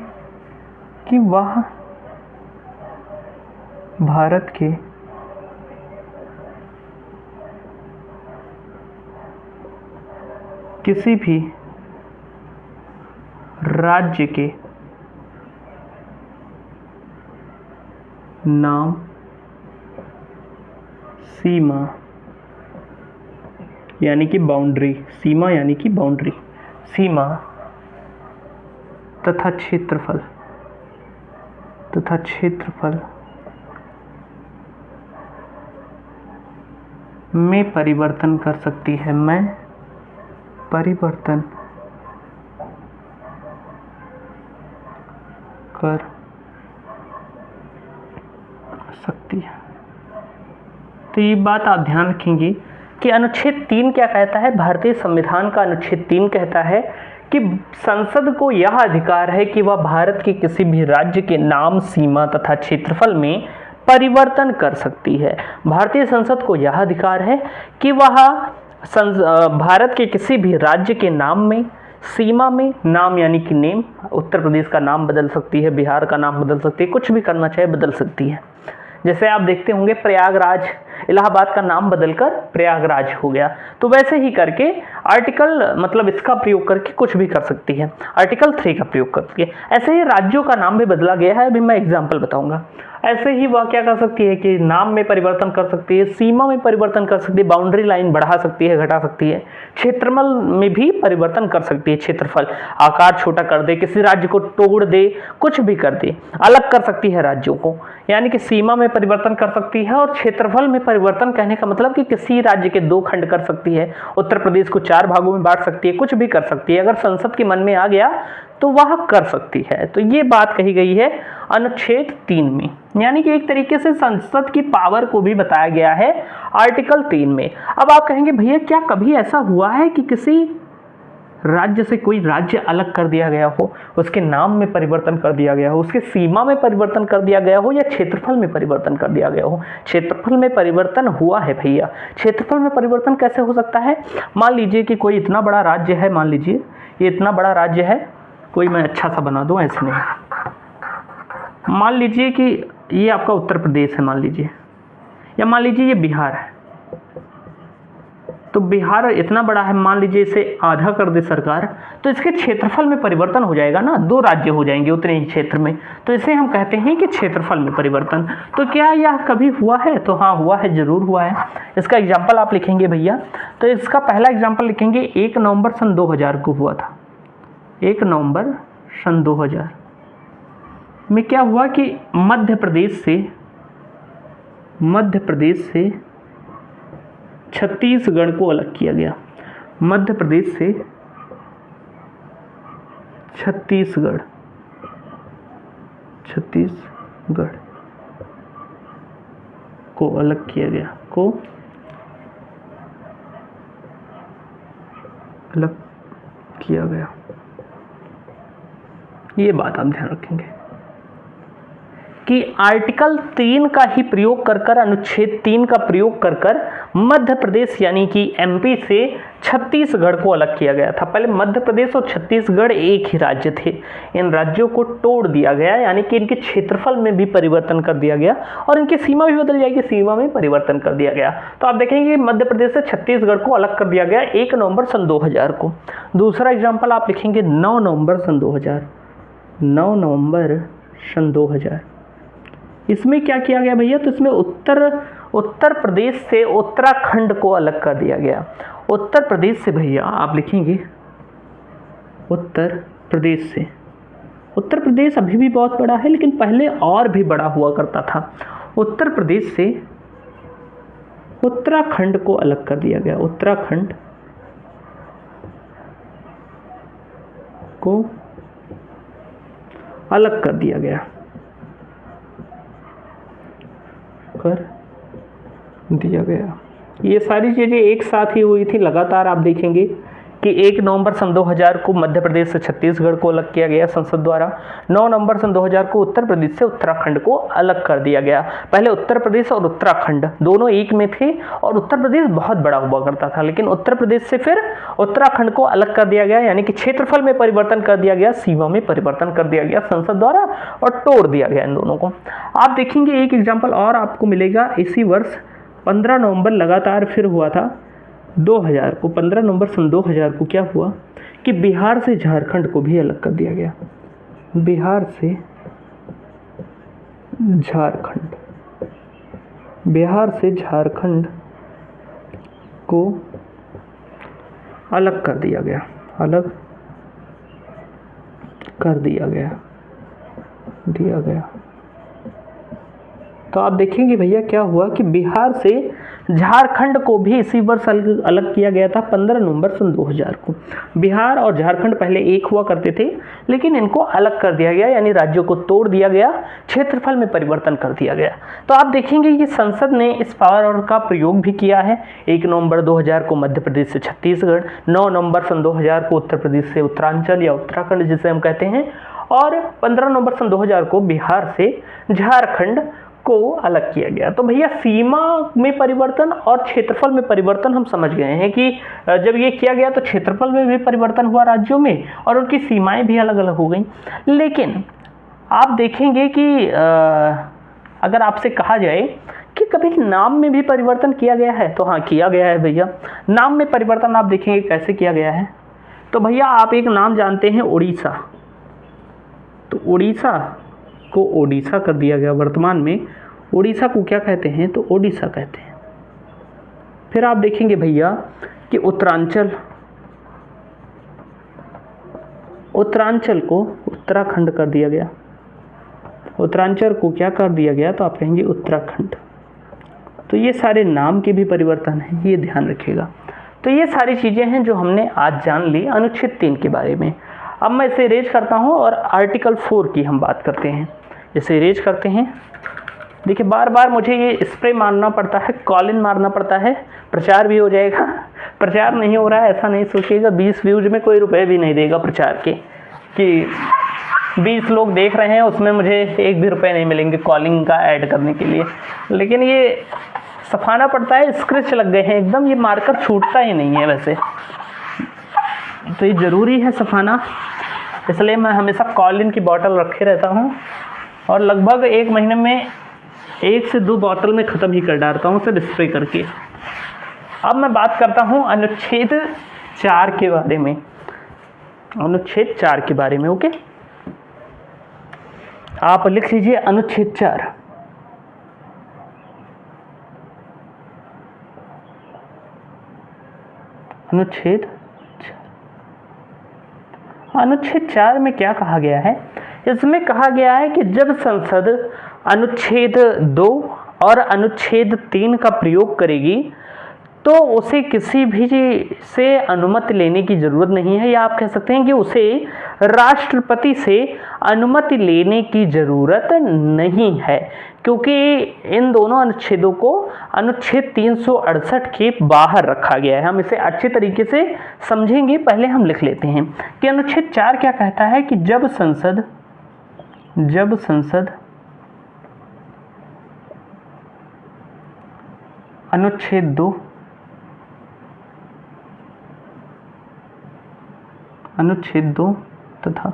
किसी भी राज्य के नाम, सीमा यानी कि बाउंड्री, सीमा यानी कि बाउंड्री, सीमा तथा क्षेत्रफल में परिवर्तन कर सकती है, परिवर्तन कर सकती है। तो ये बात आप ध्यान रखेंगे कि अनुच्छेद 3 क्या कहता है। भारतीय संविधान का अनुच्छेद 3 कहता है कि संसद को यह अधिकार है कि वह भारत के किसी भी राज्य के नाम, सीमा तथा क्षेत्रफल में परिवर्तन कर सकती है। भारतीय संसद को यह अधिकार है कि वह भारत के किसी भी राज्य के नाम में, सीमा में, नाम यानी कि नेम, उत्तर प्रदेश का नाम बदल सकती है, बिहार का नाम बदल सकती है, कुछ भी करना चाहे बदल सकती है। जैसे आप देखते होंगे प्रयागराज, इलाहाबाद का नाम बदलकर प्रयागराज हो गया, तो वैसे ही करके आर्टिकल मतलब इसका प्रयोग करके कुछ भी कर सकती है, आर्टिकल 3 का प्रयोग करती है। ऐसे ही राज्यों का नाम भी बदला गया है, अभी मैं एग्जाम्पल बताऊंगा। ऐसे ही वह क्या कर सकती है कि नाम में परिवर्तन कर सकती है, सीमा में परिवर्तन कर सकती है, बाउंड्री लाइन बढ़ा सकती है, घटा सकती है, क्षेत्रफल में भी परिवर्तन कर सकती है, क्षेत्रफल आकार छोटा कर दे, किसी राज्य को तोड़ दे, कुछ भी कर दे, अलग कर सकती है राज्यों को, यानी कि सीमा में परिवर्तन कर सकती है। और क्षेत्रफल में परिवर्तन कहने का मतलब कि किसी राज्य के 2 खंड कर सकती है, उत्तर प्रदेश को 4 भागों में बांट सकती है, कुछ भी कर सकती है। अगर संसद के मन में आ गया तो वह कर सकती है। तो ये बात कही गई है अनुच्छेद 3 में, यानी कि एक तरीके से संसद की पावर को भी बताया गया है आर्टिकल 3 में। अब आप कहेंगे भैया क्या कभी ऐसा हुआ है कि किसी राज्य से कोई राज्य अलग कर दिया गया हो, उसके नाम में परिवर्तन कर दिया गया हो, उसके सीमा में परिवर्तन कर दिया गया हो, या क्षेत्रफल में परिवर्तन कर दिया गया हो? क्षेत्रफल में परिवर्तन हुआ है भैया। क्षेत्रफल में परिवर्तन कैसे हो सकता है? मान लीजिए कि कोई इतना बड़ा राज्य है, मान लीजिए ये इतना बड़ा राज्य है, कोई मैं अच्छा सा बना दूं, ऐसे नहीं। मान लीजिए कि ये आपका उत्तर प्रदेश है, मान लीजिए, या मान लीजिए ये बिहार है। तो बिहार इतना बड़ा है, मान लीजिए इसे आधा कर दे सरकार, तो इसके क्षेत्रफल में परिवर्तन हो जाएगा ना, 2 राज्य हो जाएंगे उतने ही क्षेत्र में, तो इसे हम कहते हैं कि क्षेत्रफल में परिवर्तन। तो क्या यह कभी हुआ है? तो हाँ, हुआ है, जरूर हुआ है। इसका एग्जाम्पल आप लिखेंगे भैया, तो इसका पहला एग्जाम्पल लिखेंगे 1 नवंबर सन 2000 को हुआ था। 1 नवंबर सन 2000 में क्या हुआ कि मध्य प्रदेश से छत्तीसगढ़ को अलग किया गया। मध्य प्रदेश से छत्तीसगढ़ को अलग किया गया, ये बात आप ध्यान रखेंगे कि आर्टिकल 3 का ही प्रयोग कर अनुच्छेद 3 का प्रयोग कर मध्य प्रदेश यानी कि एमपी से छत्तीसगढ़ को अलग किया गया था। पहले मध्य प्रदेश और छत्तीसगढ़ एक ही राज्य थे, इन राज्यों को तोड़ दिया गया, यानी कि इनके क्षेत्रफल में भी परिवर्तन कर दिया गया और इनकी सीमा भी बदल जाएगी, सीमा में परिवर्तन कर दिया गया। तो आप देखेंगे मध्य प्रदेश से छत्तीसगढ़ को अलग कर दिया गया 1 नवंबर सन 2000 को। दूसरा एग्जाम्पल आप लिखेंगे 9 नवंबर सन 2000। 9 नवंबर सन 2000 इसमें क्या किया गया भैया? तो इसमें उत्तर प्रदेश से उत्तराखंड को अलग कर दिया गया। उत्तर प्रदेश से भैया आप लिखेंगे उत्तर प्रदेश अभी भी बहुत बड़ा है, लेकिन पहले और भी बड़ा हुआ करता था। उत्तर प्रदेश से उत्तराखंड को अलग कर दिया गया। उत्तराखंड को अलग कर दिया गया, ये सारी चीजें एक साथ ही हुई थी लगातार। आप देखेंगे कि 1 नवंबर सन 2000 को मध्य प्रदेश से छत्तीसगढ़ को अलग किया गया संसद द्वारा। 9 नवंबर सन 2000 को उत्तर प्रदेश से उत्तराखंड को अलग कर दिया गया। पहले उत्तर प्रदेश और उत्तराखंड दोनों एक में थे और उत्तर प्रदेश बहुत बड़ा हुआ करता था, लेकिन उत्तर प्रदेश से फिर उत्तराखंड को अलग कर दिया गया, यानी कि क्षेत्रफल में परिवर्तन कर दिया गया, सीमा में परिवर्तन कर दिया गया संसद द्वारा और तोड़ दिया गया इन दोनों को। आप देखेंगे एक एग्जाम्पल और आपको मिलेगा, इसी वर्ष 15 नवंबर लगातार फिर हुआ था 2000 को, 15 नवंबर सन 2000 को क्या हुआ कि बिहार से झारखंड को भी अलग कर दिया गया। बिहार से झारखंड, बिहार से झारखंड को अलग कर दिया गया, अलग कर दिया गया। तो आप देखेंगे भैया क्या हुआ कि बिहार से झारखंड को भी इसी वर्ष अलग किया गया था 15 नवंबर सन 2000 को। बिहार और झारखंड पहले एक हुआ करते थे, लेकिन इनको अलग कर दिया गया, यानी राज्यों को तोड़ दिया गया, क्षेत्रफल में परिवर्तन कर दिया गया। तो आप देखेंगे कि संसद ने इस पावर का प्रयोग भी किया है। 1 नवंबर 2000 को मध्य प्रदेश से छत्तीसगढ़, 9 नवंबर सन 2000 को उत्तर प्रदेश से उत्तरांचल या उत्तराखंड जिसे हम कहते हैं, और 15 नवंबर सन 2000 को बिहार से झारखंड को अलग किया गया। तो भैया सीमा में परिवर्तन और क्षेत्रफल में परिवर्तन हम समझ गए हैं कि जब ये किया गया तो क्षेत्रफल में भी परिवर्तन हुआ राज्यों में और उनकी सीमाएं भी अलग अलग हो गई। लेकिन आप देखेंगे कि अगर आपसे कहा जाए कि कभी नाम में भी परिवर्तन किया गया है, तो हाँ किया गया है भैया। नाम में परिवर्तन आप देखेंगे कैसे किया गया है। तो भैया आप एक नाम जानते हैं उड़ीसा, तो उड़ीसा को ओडिशा कर दिया गया। वर्तमान में ओडिशा को क्या कहते हैं, तो ओडिशा कहते हैं। फिर आप देखेंगे भैया कि उत्तरांचल, उत्तरांचल को उत्तराखंड कर दिया गया। उत्तरांचल को क्या कर दिया गया, तो आप कहेंगे उत्तराखंड। तो ये सारे नाम के भी परिवर्तन हैं, ये ध्यान रखिएगा। तो ये सारी चीज़ें हैं जो हमने आज जान ली अनुच्छेद 3 के बारे में। अब मैं इसे इरेज करता हूँ और आर्टिकल 4 की हम बात करते हैं। इसे इरेज करते हैं। देखिए बार बार मुझे ये स्प्रे मारना पड़ता है, कॉलिन मारना पड़ता है, प्रचार भी हो जाएगा। प्रचार नहीं हो रहा है ऐसा नहीं सोचिएगा, 20 व्यूज में कोई रुपए भी नहीं देगा प्रचार के, कि 20 लोग देख रहे हैं उसमें मुझे 1 भी रुपए नहीं मिलेंगे कॉलिंग का ऐड करने के लिए। लेकिन ये सफाना पड़ता है, स्क्रैच लग गए हैं एकदम, ये मार्कर छूटता ही नहीं है वैसे, तो ये ज़रूरी है सफाना। इसलिए मैं हमेशा कॉलिन की बोतल रखे रहता हूँ और लगभग 1 महीने में 1 से 2 बोतल में ख़त्म ही कर डालता हूँ सिर्फ स्प्रे करके। अब मैं बात करता हूँ अनुच्छेद 4 के बारे में। अनुच्छेद 4 के बारे में, ओके, आप लिख लीजिए अनुच्छेद 4। अनुच्छेद 4 में क्या कहा गया है, इसमें कहा गया है कि जब संसद अनुच्छेद 2 और अनुच्छेद 3 का प्रयोग करेगी तो उसे किसी भी से अनुमति लेने की ज़रूरत नहीं है, या आप कह सकते हैं कि उसे राष्ट्रपति से अनुमति लेने की ज़रूरत नहीं है, क्योंकि इन दोनों अनुच्छेदों को अनुच्छेद 368 के बाहर रखा गया है। हम इसे अच्छे तरीके से समझेंगे, पहले हम लिख लेते हैं कि अनुच्छेद 4 क्या कहता है कि जब संसद अनुच्छेद 2 तथा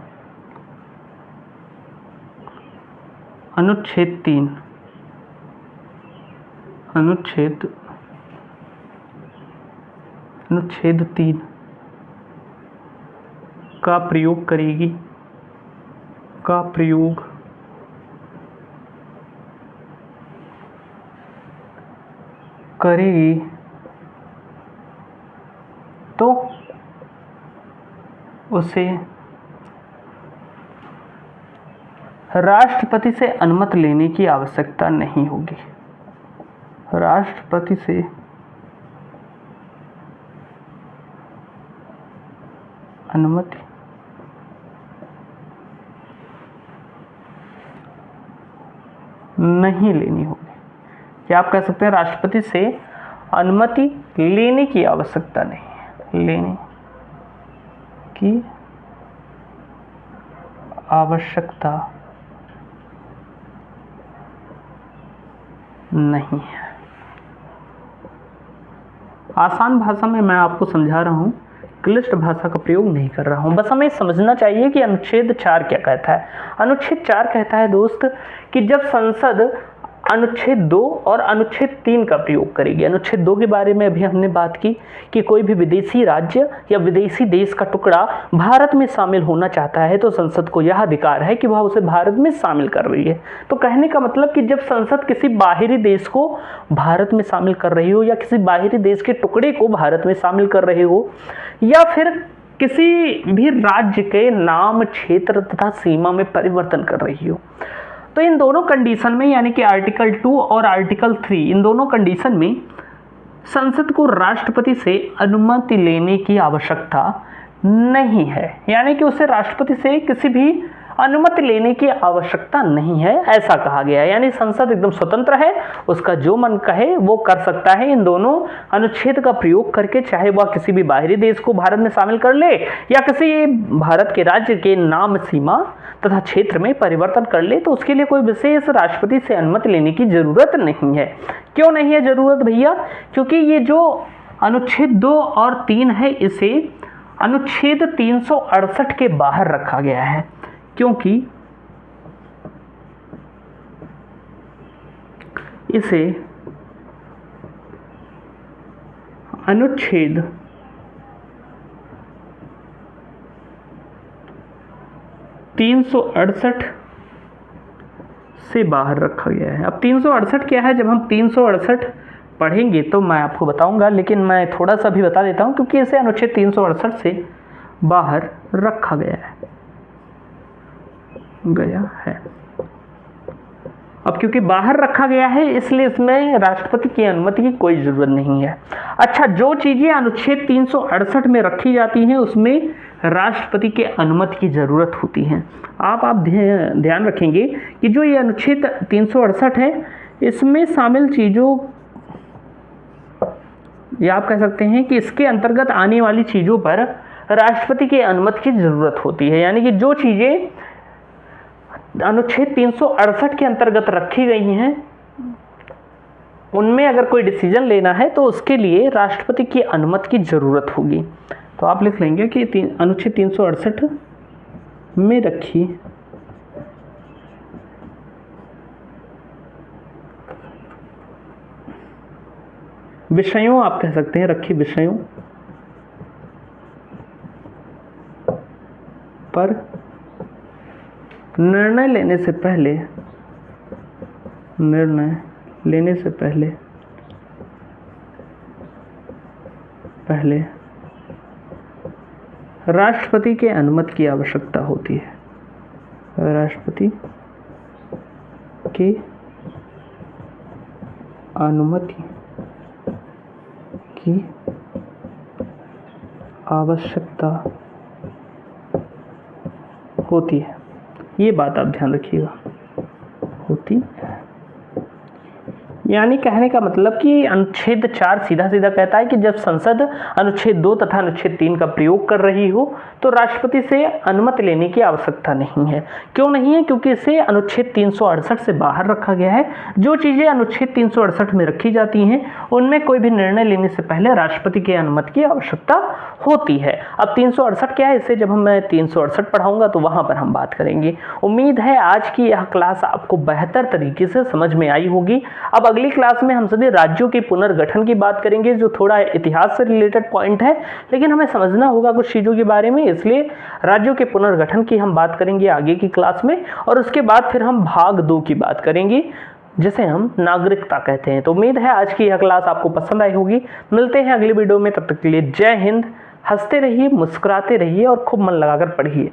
अनुच्छेद 3 का प्रयोग करेगी, तो उसे राष्ट्रपति से अनुमति लेने की आवश्यकता नहीं होगी। राष्ट्रपति से अनुमति नहीं लेनी होगी, या आप कह सकते हैं राष्ट्रपति से अनुमति लेने की आवश्यकता नहीं है, की आवश्यकता नहीं है। आसान भाषा में मैं आपको समझा रहा हूँ, क्लिष्ट भाषा का प्रयोग नहीं कर रहा हूँ। बस हमें समझना चाहिए कि अनुच्छेद 4 क्या कहता है। अनुच्छेद 4 कहता है दोस्त कि जब संसद अनुच्छेद 2 और अनुच्छेद 3 का प्रयोग करेगी। अनुच्छेद 2 के बारे में अभी हमने बात की कि कोई भी विदेशी राज्य या विदेशी देश का टुकड़ा भारत में शामिल होना चाहता है तो संसद को यह अधिकार है कि वह उसे भारत में शामिल कर रही है। तो कहने का मतलब कि जब संसद किसी बाहरी देश को भारत में शामिल कर रही हो या किसी बाहरी देश के टुकड़े को भारत में शामिल कर रही हो या फिर किसी भी राज्य के नाम, क्षेत्र तथा सीमा में परिवर्तन कर रही हो, तो इन दोनों कंडीशन में यानी कि आर्टिकल 2 और आर्टिकल 3 इन दोनों कंडीशन में संसद को राष्ट्रपति से अनुमति लेने की आवश्यकता नहीं है। यानी कि उसे राष्ट्रपति से किसी भी अनुमति लेने की आवश्यकता नहीं है, ऐसा कहा गया है। यानी संसद एकदम स्वतंत्र है, उसका जो मन कहे वो कर सकता है इन दोनों अनुच्छेद का प्रयोग करके, चाहे वह किसी भी बाहरी देश को भारत में शामिल कर ले या किसी भारत के राज्य के नाम, सीमा तथा क्षेत्र में परिवर्तन कर ले, तो उसके लिए कोई विशेष राष्ट्रपति से अनुमति लेने की जरूरत नहीं है। क्यों नहीं है जरूरत भैया? क्योंकि ये जो अनुच्छेद 2 और 3 है इसे अनुच्छेद 368 के बाहर रखा गया है, क्योंकि इसे अनुच्छेद 368 से बाहर रखा गया है। अब 368 क्या है? जब हम 368 पढ़ेंगे तो मैं आपको बताऊंगा, लेकिन मैं थोड़ा सा भी बता देता हूं क्योंकि इसे अनुच्छेद 368 से बाहर रखा गया है। अब क्योंकि बाहर रखा गया है इसलिए इसमें राष्ट्रपति की अनुमति की कोई जरूरत नहीं है। अच्छा, जो चीजें अनुच्छेद 368 में रखी जाती हैं उसमें राष्ट्रपति के अनुमति की जरूरत होती है। आप ध्यान रखेंगे कि जो ये अनुच्छेद 368 है इसमें शामिल चीजों, या आप कह सकते हैं कि इसके अंतर्गत आने वाली चीजों पर राष्ट्रपति की अनुमति की जरूरत होती है। यानी कि जो चीजें अनुच्छेद 368 के अंतर्गत रखी गई हैं उनमें अगर कोई डिसीजन लेना है तो उसके लिए राष्ट्रपति की अनुमति की जरूरत होगी। तो आप लिख लेंगे कि अनुच्छेद 368 में रखी विषयों, आप कह सकते हैं रखी विषयों पर निर्णय लेने से पहले राष्ट्रपति के अनुमति की आवश्यकता होती है। राष्ट्रपति की अनुमति की आवश्यकता होती है, ये बात आप ध्यान रखिएगा, होती है। यानी कहने का मतलब कि अनुच्छेद 4 सीधा सीधा कहता है कि जब संसद अनुच्छेद 2 तथा अनुच्छेद 3 का प्रयोग कर रही हो तो राष्ट्रपति से अनुमति लेने की आवश्यकता नहीं है। क्यों नहीं है? क्योंकि इसे अनुच्छेद 368 से बाहर रखा गया है। जो चीजें अनुच्छेद 368 में रखी जाती हैं उनमें कोई भी निर्णय लेने से पहले राष्ट्रपति की अनुमति की आवश्यकता होती है। अब 368 क्या है, इसे जब मैं 368 पढ़ाऊंगा तो वहां पर हम बात करेंगे। उम्मीद है आज की यह क्लास आपको बेहतर तरीके से समझ में आई होगी। अब अगली क्लास में हम सभी राज्यों के पुनर्गठन की बात करेंगे, जो थोड़ा इतिहास से रिलेटेड पॉइंट है, लेकिन हमें समझना होगा कुछ चीजों के बारे में, इसलिए राज्यों के पुनर्गठन की हम बात करेंगे आगे की क्लास में। और उसके बाद फिर हम भाग 2 की बात करेंगे जिसे हम नागरिकता कहते हैं। तो उम्मीद है आज की यह क्लास आपको पसंद आई होगी। मिलते हैं अगली वीडियो में, तब तक के लिए जय हिंद। हंसते रहिए, मुस्कुराते रहिए और खूब मन लगाकर पढ़िए।